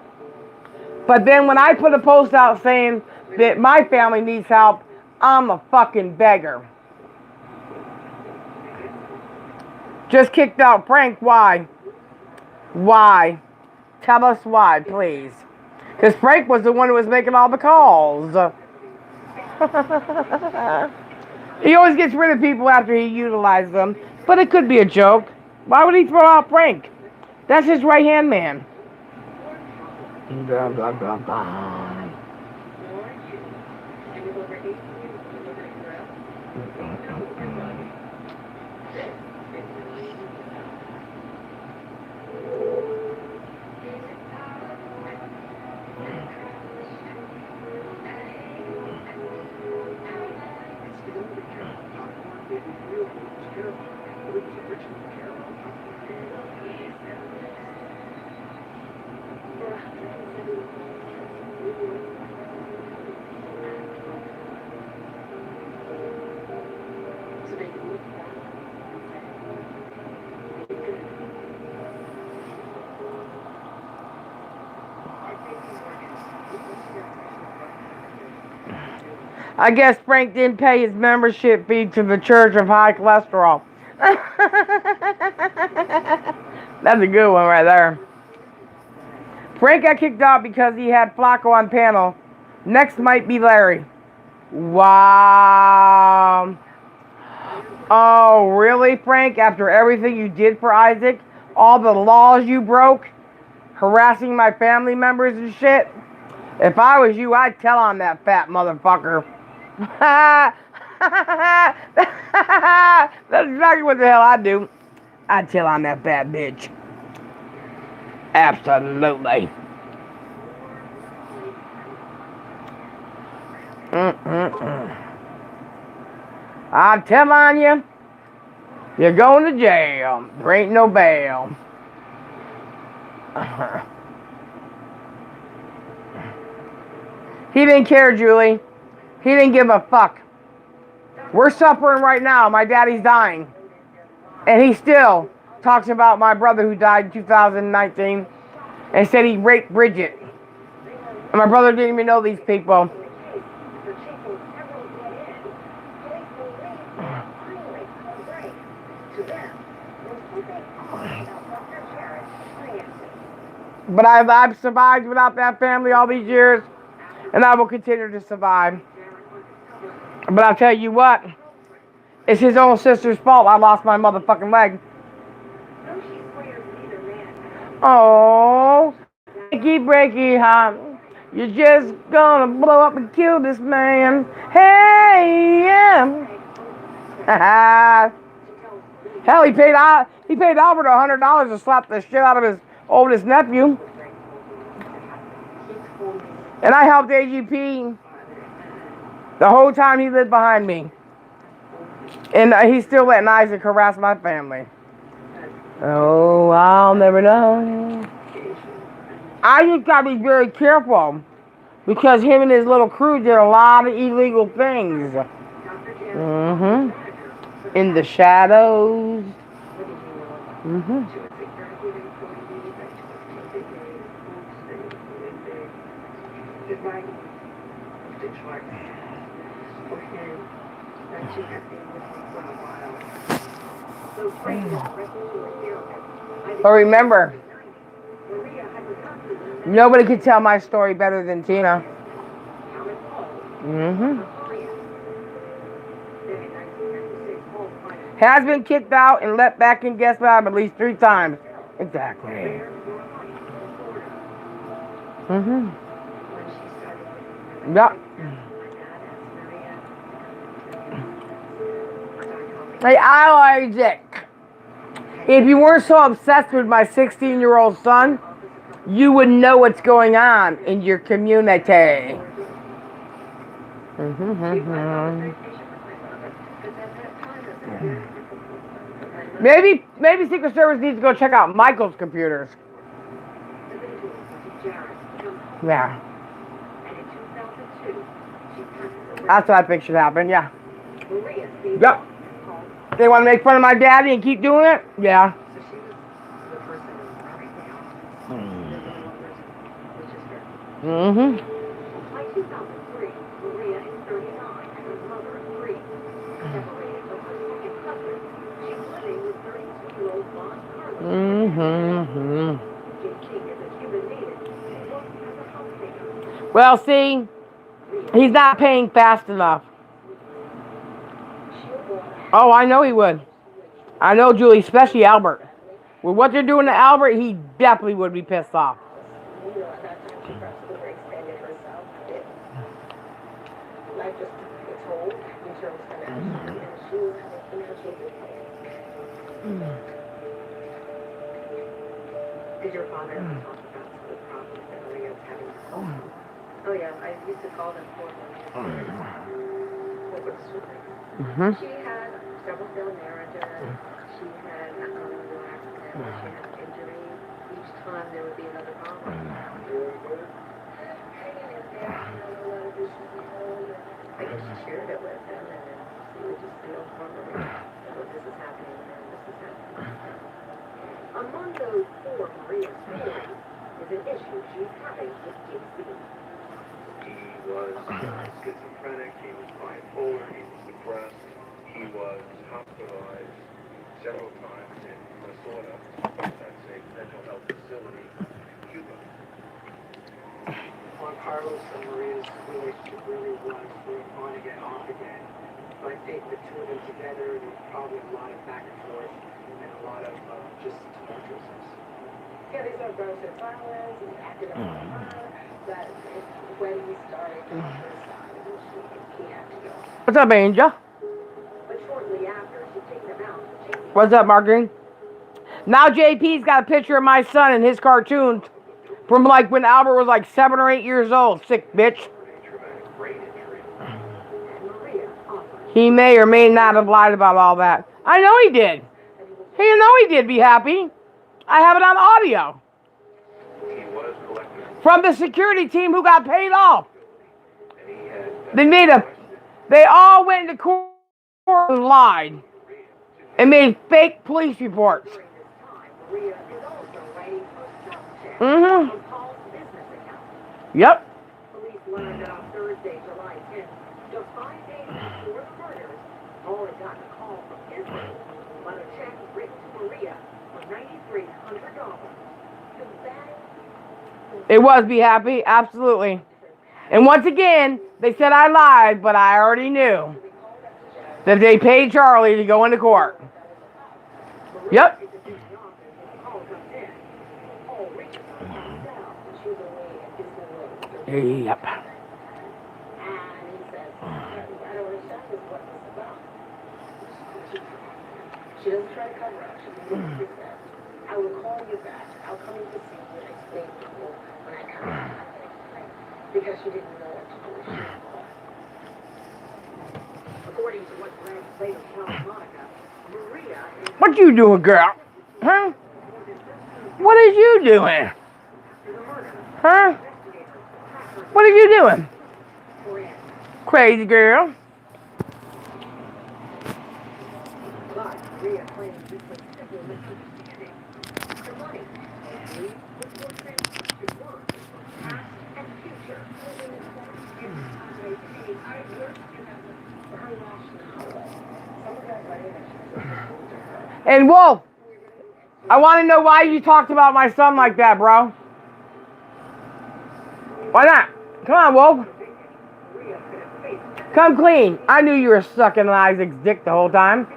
But then when I put a post out saying that my family needs help, I'm a fucking beggar. Just kicked out Frank. Why? Why? Tell us why, please. Because Frank was the one who was making all the calls. He always gets rid of people after he utilizes them. But it could be a joke. Why would he throw out Frank? That's his right-hand man. Blah, blah, blah, blah. I guess Frank didn't pay his membership fee to the Church of High Cholesterol. That's a good one right there. Frank got kicked out because he had Flacco on panel. Next might be Larry. Wow. Oh, really, Frank? After everything you did for Isaac? All the laws you broke? Harassing my family members and shit? If I was you, I'd tell on that fat motherfucker. That's exactly what the hell I'd do. I'd tell on that fat bitch. Absolutely. I'll tell on you. You're going to jail. There ain't no bail. He didn't care, Julie. He didn't give a fuck. We're suffering right now. My daddy's dying. And he still talks about my brother who died in 2019 and said he raped Bridget. And my brother didn't even know these people. But I've survived without that family all these years, and I will continue to survive. But I'll tell you what, it's his own sister's fault I lost my motherfucking leg. Oh, breaky heart, you're just gonna blow up and kill this man. Hey, yeah. Hell, he paid Albert $100 to slap the shit out of his oldest nephew. And I helped AGP the whole time he lived behind me. And he's still letting Isaac harass my family. Oh, I'll never know. I just gotta be very careful because him and his little crew did a lot of illegal things. In the shadows. But remember, nobody could tell my story better than Tina. Has been kicked out and let back in guest lab at least 3 times. Exactly. Yep. Hey, Isaac, if you weren't so obsessed with my 16-year-old son, you would know what's going on in your community. Maybe Secret Service needs to go check out Michael's computers. Yeah. That's what I think should happen, yeah. Yep. They want to make fun of my daddy and keep doing it? Yeah. Well, see, he's not paying fast enough. Oh, I know he would. I know, Julie, especially Albert. With what they're doing to Albert, he definitely would be pissed off. a toll in terms financially, and she was having financial difficulties. Did your father ever talk about some of the problems that Maria was having to solve? Oh yeah, I used to call them for Maria. What were the stories? She had several failed marriages. She had an automobile accident. She had an injury. Each time there would be another problem. I guess she shared it with him, and then he would just feel for Maria. Look, this is happening, and this is happening. Among those four Maria's stories is an issue she's having with JC. He was schizophrenic, he was bipolar, he was depressed, he was hospitalized several times in Minnesota. That's a mental health facility in Cuba. Juan Carlos and Maria's relationship really was sort of on again, off again. So I think the two of them together, there was probably a lot of back and forth and a lot of just tumultuousness. Yeah, these are gross and violence, and acted up on her, that when he started on her side, he had to go. What's up, Angel? But shortly after, she kicked him out. What's up, Margarine? Now JP's got a picture of my son in his cartoons from like when Albert was like 7 or 8 years old. Sick bitch. He may or may not have lied about all that. I know he did. You know he did be happy. I have it on audio. From the security team who got paid off. They all went into court and lied. And made fake police reports. Mm-hmm. Yep. Police learned that on Thursday, July 10th, just 5 days before the murders, Paul had gotten a call from his bank about a check written to Maria for $9,300. It was be happy, absolutely. And once again, they said I lied, but I already knew that they paid Charlie to go into court. Yep. Yep. And he says, I don't understand what this is about. She doesn't try to cover up. She says, I will call you back. I'll come in to see you and explain to you when I come in. Because she didn't know what to do. She was called. According to what Greg later tells Monica, Maria is What you doing, girl? Huh? What is you doing? Huh? What are you doing? Crazy girl. but Maria claims this was simple misunderstanding. Her money was for transaction work, past and future. And Wolf, I want to know why you talked about my son like that, bro. Why not? Come on, Wolf. Come clean. I knew you were sucking Isaac's dick the whole time.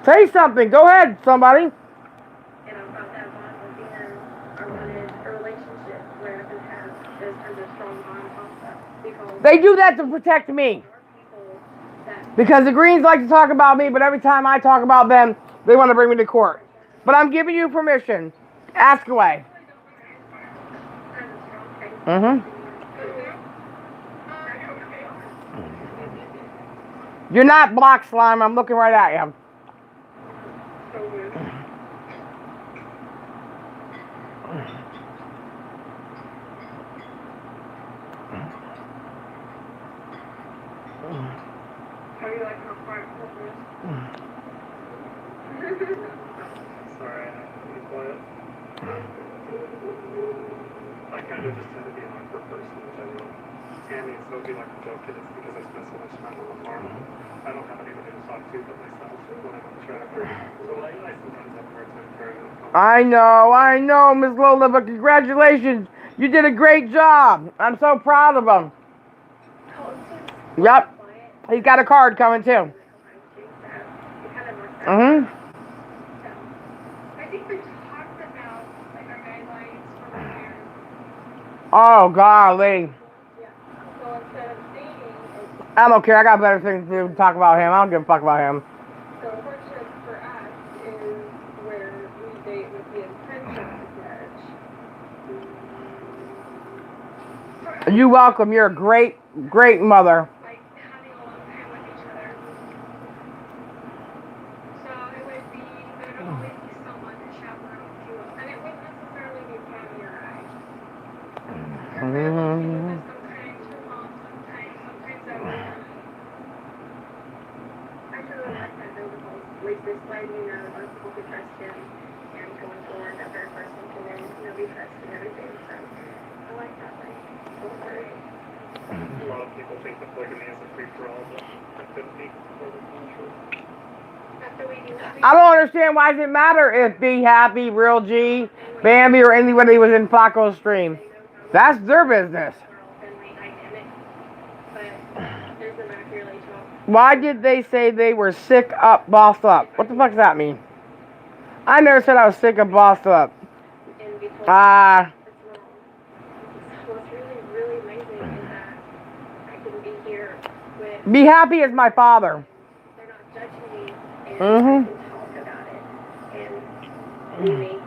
Say something. Go ahead, somebody. And I thought that bond would be I wanted a relationship where I could have those kinds of strong bonds also. Because They do that to protect me. there are people that Because the Greens like to talk about me, but every time I talk about them, they want to bring me to court. But I'm giving you permission. Ask away. kind of strong things. You're not black slime. I'm looking right at you. How do you like how far it was? Sorry, I have to be quiet. I kind of just tend to be an awkward person in general. And it's so be like a joke kid, it's because I spend so much time on the farm. I don't have anybody to talk to but myself when I'm on the tractor. So I sometimes have a hard time carrying on. I know, Miss Lola, but congratulations. You did a great job. I'm so proud of him. Yep. He's got a card coming too. Mm-hmm. I think we talked about like our guidelines for my parents. Oh, golly. Yeah. So instead of dating, I don't care. I got better things to do to talk about him. I don't give a fuck about him. so courtship for us is where we date with the intention of marriage. You're welcome. You're a great, great mother. Like having a long time with each other. So it would be, there would always be someone to chaperone you. And it wouldn't necessarily be Tammy or I. Your family would be with us sometimes, your mom sometimes I would. I truly like that though, because at least this way you know most people could trust him. And going forward, that third person can then, be trusted and everything. So I like that way. A lot of people think that polygamy is a free-for-all, but it couldn't be for the country. After we do that, I don't understand why does it matter if Be Happy, Real G, Bambi, or anybody was in Flacco's stream. That's their business. Why did they say they were sick up, bossed up? What the fuck does that mean? I never said I was sick of bossed up. What's really, really amazing is that I can be here with, Be Happy is my father. they're not judging me, and Mhm. I can talk about it. And Mimi,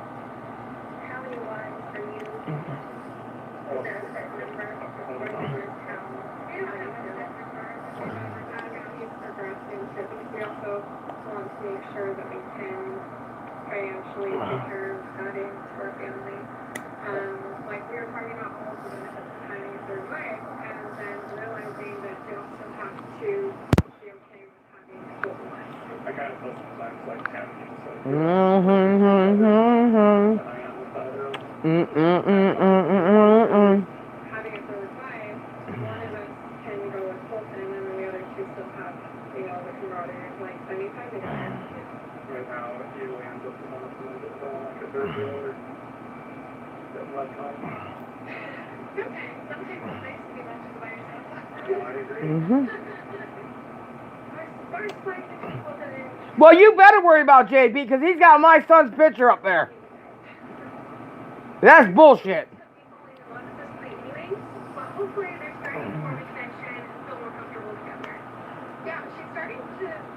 how many wives are you? Is there a set number? Or is it just how? We don't have a set number. He's progressing, so we also want to make sure that we can financially take care of adding to our family. Like we were talking about all of the benefits of having a third wife, and then realizing that you also have to be okay with having a full wife. I kind of feel sometimes like Tammy, so Mm-hmm. and I am the father of Having a third wife, one of us can go with Colton, and then the other two still have, the camaraderie of like spending time together. right now. It usually ends up with one of them that like a third wheel or that left time. Sometimes it's nice to be left by yourself. Yeah, I agree. Mm-hmm. First, like the people that are Well, you better worry about JB because he's got my son's picture up there. That's bullshit. But hopefully they're starting to form a connection and feel more comfortable together. Yeah, she's starting to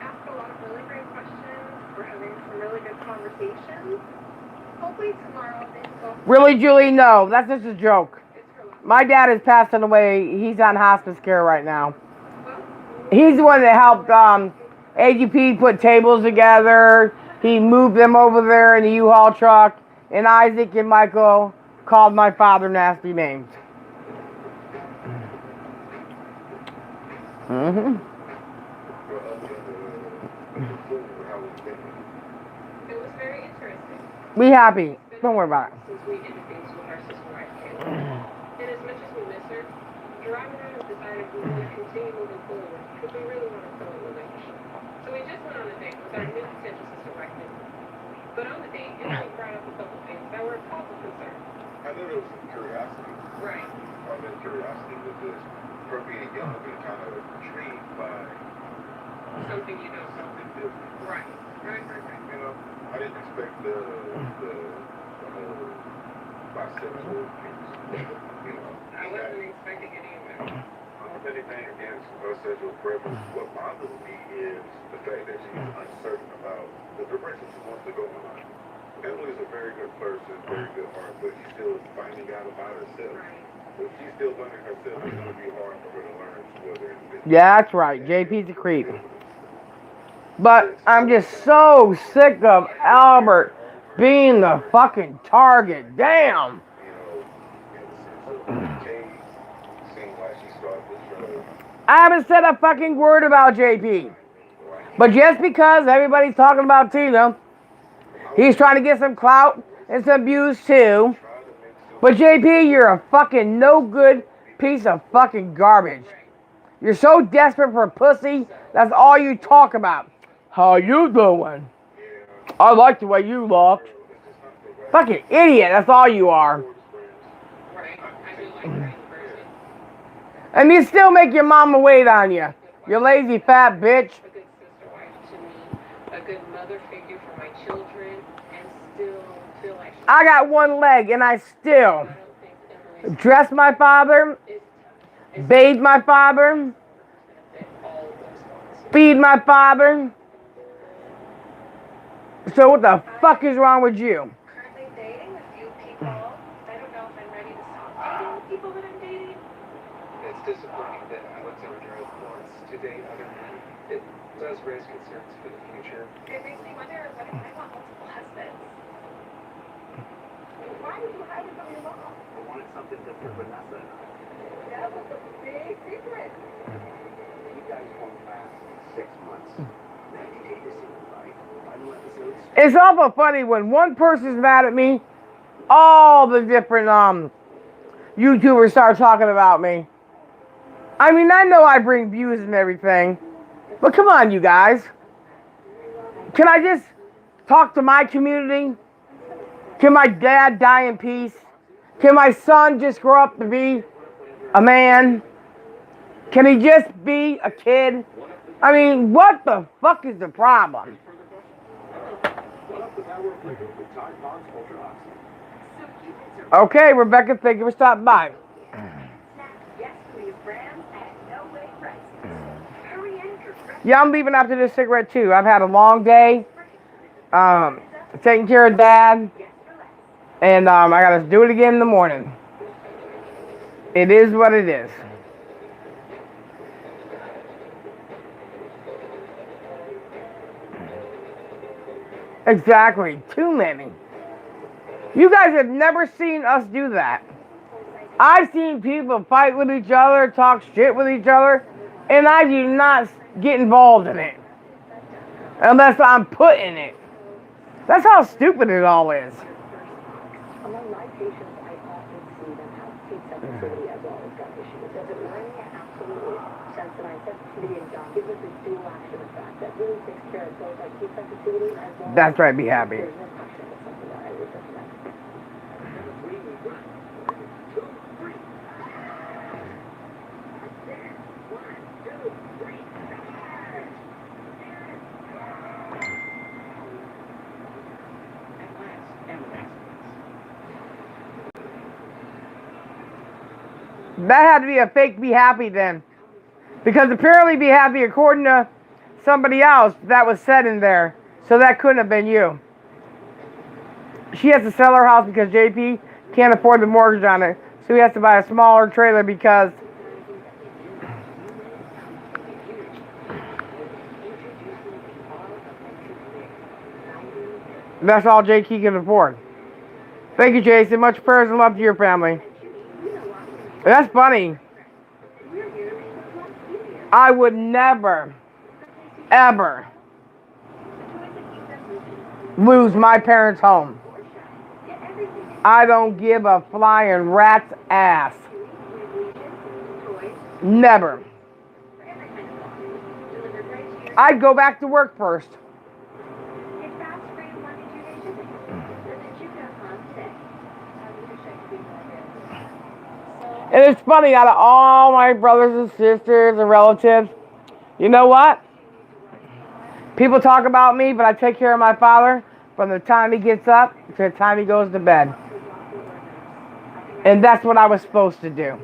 ask a lot of really great questions. We're having some really good conversations. Hopefully tomorrow they will. Really, Julie? No, that's just a joke. It's her last. My dad is passing away. He's on hospice care right now. Well, He's the one that helped AGP put tables together. He moved them over there in the U-Haul truck. And Isaac and Michael called my father nasty names. Mm-hmm. it was very interesting. Be happy. Don't worry about it. Since we introduced with our sister right here. And as much as we miss her, Jerome and I have decided we want to continue moving forward because we really want to build a relationship. So we just went on a date with our new potential sister right here. But on the date, it brought up a couple things that were a cause of concern. I know there was some curiosity. Right. Curiosity with this, her being young, being kind of intrigued by Something you know. something different. Right. You know, I didn't expect the whole bisexual piece. You know, I wasn't expecting any of it. if anything against her sexual preference, what bothers me is the fact that she's uncertain about the direction she wants to go in life. Emily's a very good person, very good heart, but she's still finding out about herself. Right. If she's still learning herself, it's going to be hard for her to learn whether it's Yeah, that's right. JP's a creep. But I'm just so sick of Albert being the fucking target. Damn. I haven't said a fucking word about JP. But just because everybody's talking about Tina, he's trying to get some clout and some views too. But JP, you're a fucking no good piece of fucking garbage. You're so desperate for pussy, that's all you talk about. How you doing? I like the way you look. Fucking idiot, that's all you are. Right. And you still make your mama wait on you. You lazy fat bitch. A good sister wife to me, a good mother figure for my children, and still feel like she's I got one leg and I still I don't think Emily's dress my father, is bathe my father, fit all of those things. feed my father. So what the fuck is wrong with you? Currently dating a few people. I don't know if I'm ready to stop dating the people that I'm dating. It's disappointing that Alexandra wants to date other men. It does raise concerns for the future. It makes me wonder what if I want multiple husbands. Why did you hide it from your mom? I wanted something different, Vanessa. That was a big secret. You guys won't last 6 months. 90 days to see the light. Final episodes. It's awful funny when one person's mad at me, all the different YouTubers start talking about me. I mean, I know I bring views and everything, but come on, you guys. Can I just talk to my community? Can my dad die in peace? Can my son just grow up to be a man? Can he just be a kid? I mean, what the fuck is the problem? Okay, Rebecca, thank you for stopping by. Yes, please, brands at no way prices. Hurry in your fresh Yeah, I'm leaving after this cigarette too. I've had a long day, taking care of Dad, and I gotta do it again in the morning. It is what it is. Exactly, too many. You guys have never seen us do that. I've seen people fight with each other, talk shit with each other, and I do not get involved in it. Unless I'm put in it. That's how stupid it all is. Among my patients, I often see them have heat sensitivity as well as gut issues. Does it really absolutely sensitize them to being done? Gives us a dual action effect that really takes care of both like heat sensitivity as well as That's right, be happy. there's no question. It's something that I would recommend. That had to be a fake be happy then. Because apparently be happy, according to somebody else, that was said in there. So that couldn't have been you. She has to sell her house because JP can't afford the mortgage on it. So he has to buy a smaller trailer because that's all JP can afford. Thank you, Jason. Much prayers and love to your family. That's funny. I would never, ever lose my parents' home. I don't give a flying rat's ass. Never. I'd go back to work first. And it's funny, out of all my brothers and sisters and relatives, you know what? People talk about me, but I take care of my father from the time he gets up to the time he goes to bed. And that's what I was supposed to do.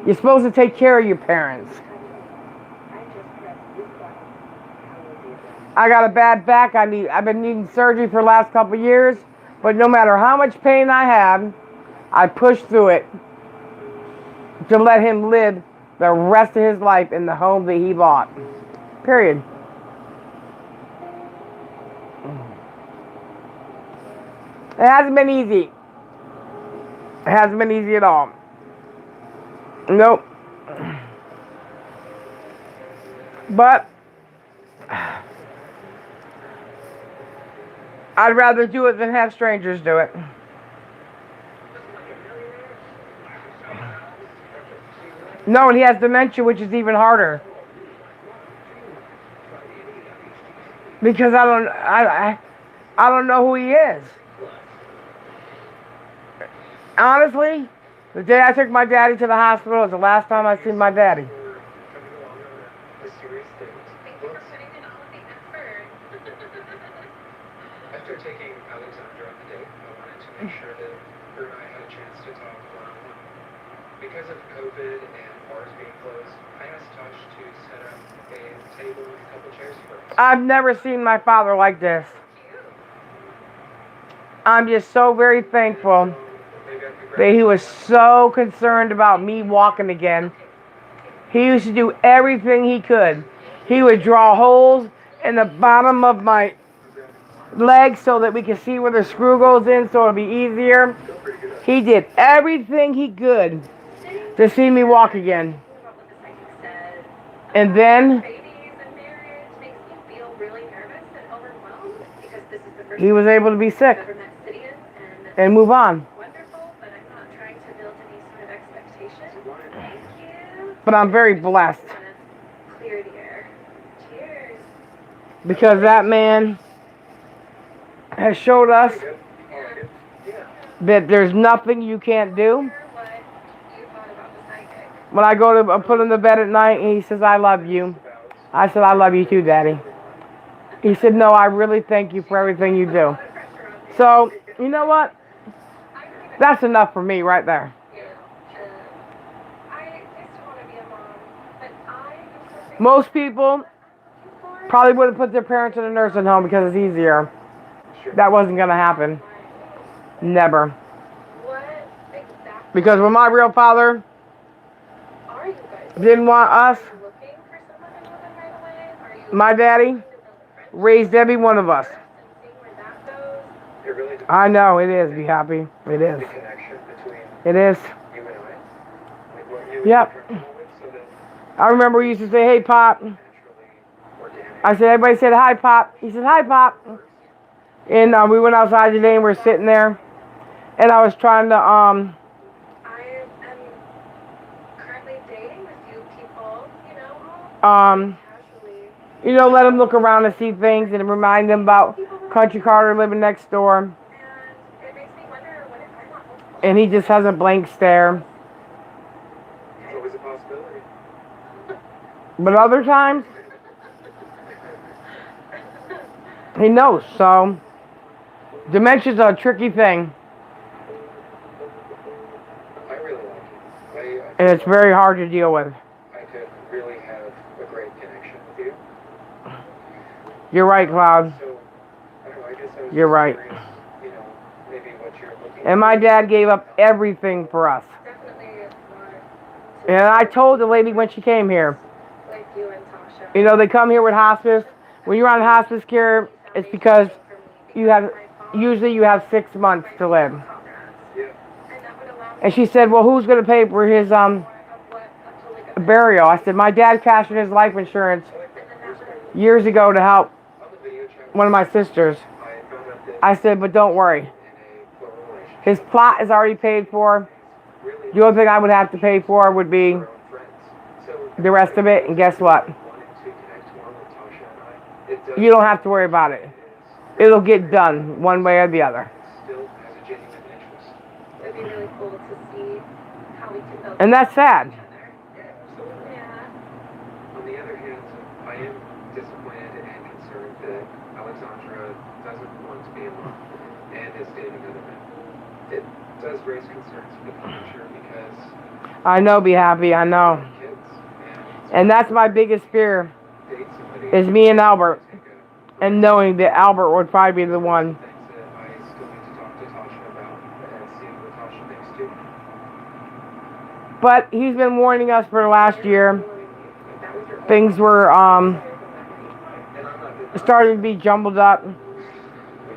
You're supposed to take care of your parents. I got a bad back. I've been needing surgery for the last couple of years, but no matter how much pain I have, I push through it to let him live the rest of his life in the home that he bought. Period. It hasn't been easy. It hasn't been easy at all. Nope. But I'd rather do it than have strangers do it. No, and he has dementia, which is even harder. Because I don't know who he is. Honestly, The day I took my daddy to the hospital was the last time I seen my daddy. Coming along on a serious date. Thank you for putting in all of the effort. After taking Alexandra on the date, I wanted to make sure that her and I had a chance to talk one-on-one. Because of COVID and bars being closed, I asked Tosh to set up a table and a couple chairs for us. I've never seen my father like this. I'm just so very thankful that he was so concerned about me walking again. He used to do everything he could. He would draw holes in the bottom of my legs so that we could see where the screw goes in so it'll be easier. He did everything he could to see me walk again. And then he was able to be sick and move on. But I'm very blessed because that man has showed us that there's nothing you can't do. When I go to put him to bed at night, he says, I love you. I said, I love you too, Daddy. He said, no, I really thank you for everything you do. So, you know what? That's enough for me right there. Most people probably would have put their parents in a nursing home because it's easier. That wasn't going to happen. Never. Because when my real father didn't want us, my daddy raised every one of us. I know, it is. Be happy. It is. It is. Yep. I remember we used to say, hey, Pop. I said, everybody said, hi, Pop. He said, hi, Pop. And we went outside today and we're sitting there. And I was trying to, I am currently dating a few people, casually. let them look around and see things and remind them about Country Carter living next door. And it makes me wonder what if I'm not multiple. And he just has a blank stare. It's always a possibility. But other times, he knows. So, dementia's a tricky thing. I really like it. And it's very hard to deal with. I could really have a great connection with you. You're right, Cloud. So, I don't know, I guess I was You're just right. curious, maybe what you're looking And my dad gave up everything for us. Definitely it's not And I told the lady when she came here, like you and Tasha. they come here with hospice. When you're on hospice care, it's because usually you have 6 months to live. Yeah. And she said, well, who's going to pay for his burial? I said, my dad cashed in his life insurance years ago to help On the video chat, one of my sisters. I found out that I said, but don't worry. in a plural relationship, His plot is already paid for. really The only thing I would have to pay for would be our own friends. So, the rest of it. And guess what? wanting to connect more with Tasha and I, it does You don't have to worry about it. It'll get done one way or the other. still has a genuine interest. It'd be really cool to see how we can build And that's sad. each other. Yeah, absolutely. Yeah. On the other hand, I am disappointed and concerned that Alexandra doesn't want to be a mom and is dating other men. It does raise concerns for the future because I know, be happy. I know. kids And that's my biggest fear date somebody is me and Albert. take a And knowing that Albert would probably be the one. things that I still need to talk to Tasha about and see what Tasha thinks too. But he's been warning us for the last year. Things were And I'm not starting to be jumbled up. we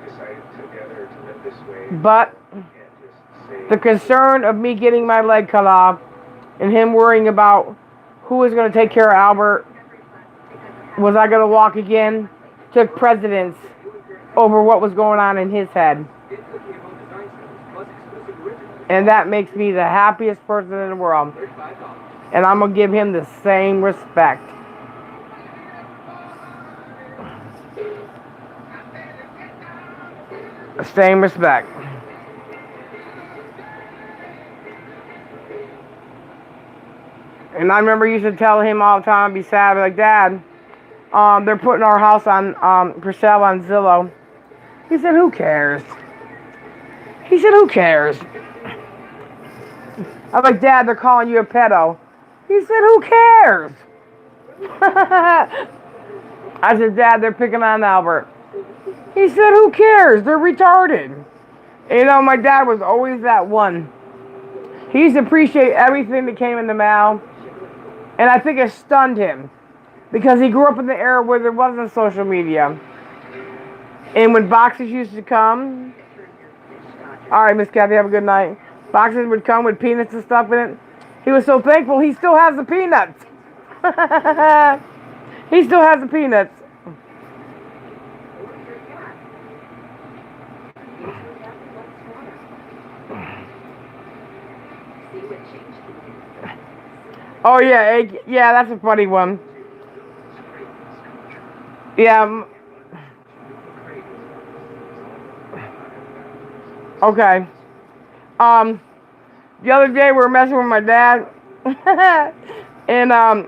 decided together to live this way But and just say the concern of me getting my leg cut off and him worrying about who was going to take care of Albert, was I going to walk again, took precedence over what was going on in his head. And that makes me the happiest person in the world. And I'm going to give him the same respect. The same respect. And I remember I used to tell him all the time, I'd be sad, I'd be like, Dad, they're putting our house on for sale on Zillow. He said, who cares? He said, who cares? I'm like, Dad, they're calling you a pedo. He said, who cares? I said, Dad, they're picking on Albert. He said, who cares? They're retarded. You know, my dad was always that one. He used to appreciate everything that came in the mail. And I think it stunned him. Because he grew up in the era where there wasn't social media. And when boxes used to come, all right, Miss Kathy, have a good night. Boxes would come with peanuts and stuff in it. He was so thankful he still has the peanuts. He still has the peanuts. Oh yeah, yeah, that's a funny one. Yeah. Okay. The other day we were messing with my dad, and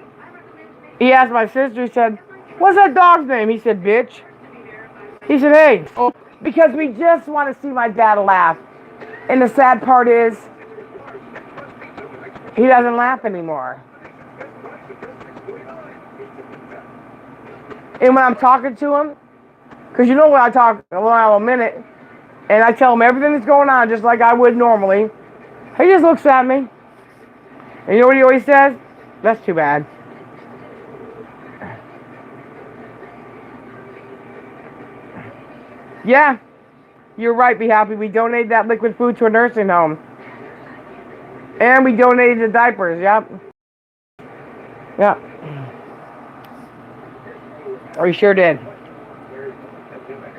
he asked my sister. He said, "What's that dog's name?" He said, "Bitch." He said, "Hey," because we just want to see my dad laugh. And the sad part is, he doesn't laugh anymore. And when I'm talking to him, because you know when I talk a minute, and I tell him everything that's going on just like I would normally, he just looks at me. And you know what he always says? That's too bad. Yeah, you're right, Be Happy. We donated that liquid food to a nursing home. And we donated the diapers, yep. Yep. We sure did.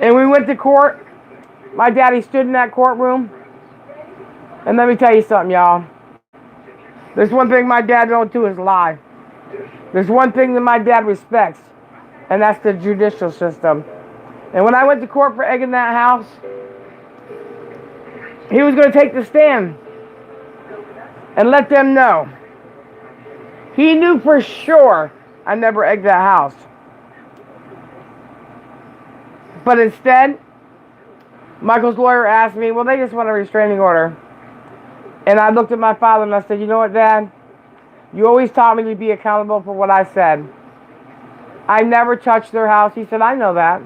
And we went to court. My daddy stood in that courtroom. And let me tell you something, y'all. There's one thing my dad don't do is lie. There's one thing that my dad respects. And that's the judicial system. And when I went to court for egging that house, he was going to take the stand and let them know. He knew for sure I never egged that house. But instead, Michael's lawyer asked me, well, they just want a restraining order. And I looked at my father and I said, you know what, Dad? You always taught me to be accountable for what I said. I never touched their house. He said, I know that.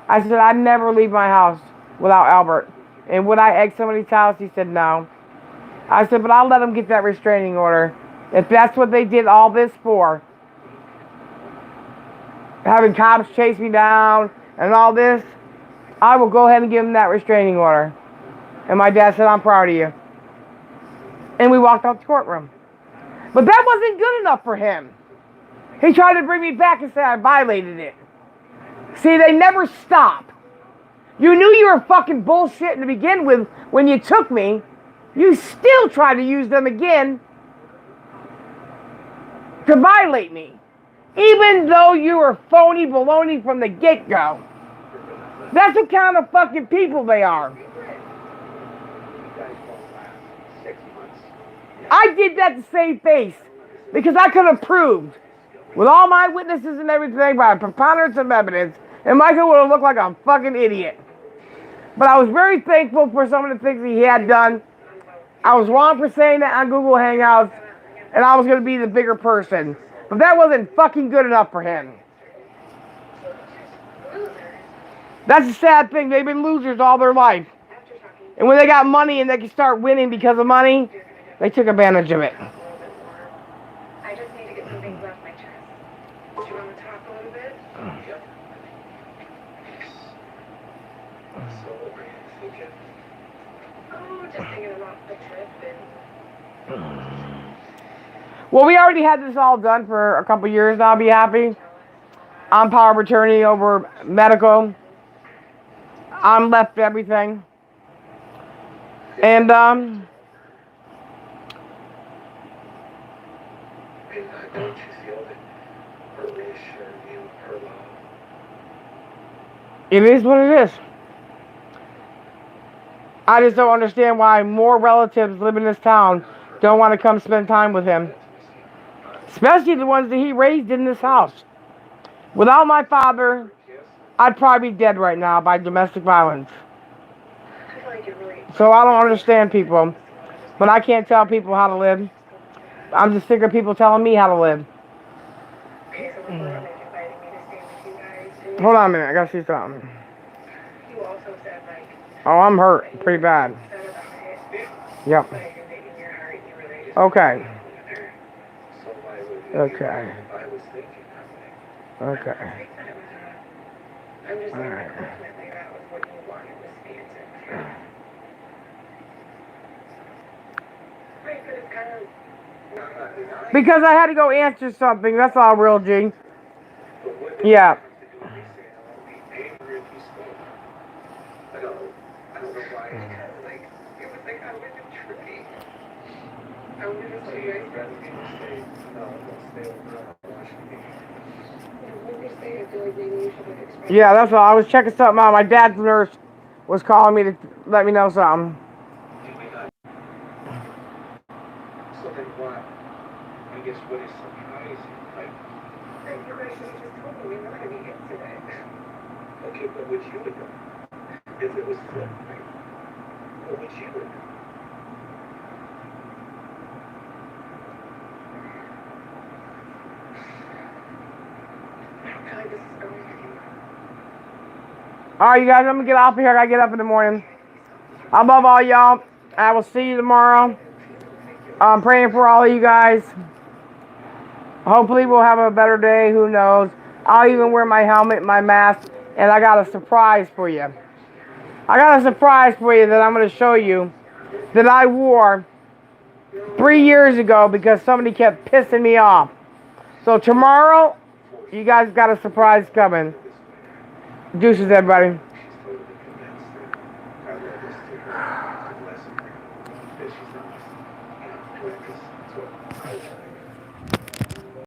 I said, I'd never leave my house without Albert. And would I egg somebody's house? He said, no. I said, but I'll let them get that restraining order. If that's what they did all this for, having cops chase me down and all this, I will go ahead and give them that restraining order. And my dad said, I'm proud of you. And we walked out the courtroom. But that wasn't good enough for him. He tried to bring me back and say I violated it. See, they never stop. You knew you were fucking bullshitting to begin with when you took me. You still try to use them again to violate me. Even though you were phony baloney from the get-go. That's the kind of fucking people they are. I did that to save face. Because I could have proved, with all my witnesses and everything, by a preponderance of evidence, and Michael would have looked like a fucking idiot. But I was very thankful for some of the things he had done. I was wrong for saying that on Google Hangouts, and I was going to be the bigger person. But that wasn't fucking good enough for him. That's a sad thing. They've been losers all their life. And when they got money and they could start winning because of money, they took advantage of it. I just need to get some things off my chest. Do you want to talk a little bit? Yep. So what were you thinking? Oh, just thinking about the trip and... Well, we already had this all done for a couple years now, Be Happy. I'm power of attorney over medical. I'm left everything. And, And don't you feel that her reassuring you, her love? it is what it is. I just don't understand why more relatives live in this town don't want to come spend time with him. Especially the ones that he raised in this house. Without my father, I'd probably be dead right now by domestic violence. I feel like it really. So I don't understand people. But I can't tell people how to live. I'm just sick of people telling me how to live. Okay, so before like inviting me to stay with you guys, and Hold on a minute, I gotta see something. you also said like Oh, I'm hurt pretty bad. said about it, Yep. but I think that in your heart you really just Okay. together. So why would you? Okay. I was thinking that way. Okay. I said it was I'm just saying that Alright. ultimately that was what you wanted was to stay with you. Right, but it's kind of not denied. Because I had to go answer something, that's all, real G. But what did Yeah. it have to do with me saying I won't be angry if you spoke? I don't know why. Because like it was like I wasn't tripping. I was just So like you'd guys, rather me just stay? No, don't stay over and watch me. when you say I feel like maybe you should like express. Yeah, that's all. I was checking something out. My dad's nurse was calling me to let me know something. You may not. So then why? I guess what is surprising? Like, And you guys just told me you're not gonna be into it. okay, but what you would do if it was flipped, right? What would you would do? I don't feel like this is going anywhere. Alright, you guys, I'm gonna get off of here. I gotta get up in the morning. I love all y'all. I will see you tomorrow. I'm praying for all of you guys. Hopefully we'll have a better day. Who knows? I'll even wear my helmet, my mask, and I got a surprise for you. I got a surprise for you that I'm going to show you that I wore 3 years ago because somebody kept pissing me off. So tomorrow, you guys got a surprise coming. Deuces, everybody. She's totally convinced that I read this to her as a lesson that she's not, you know, doing this. That's what I was trying to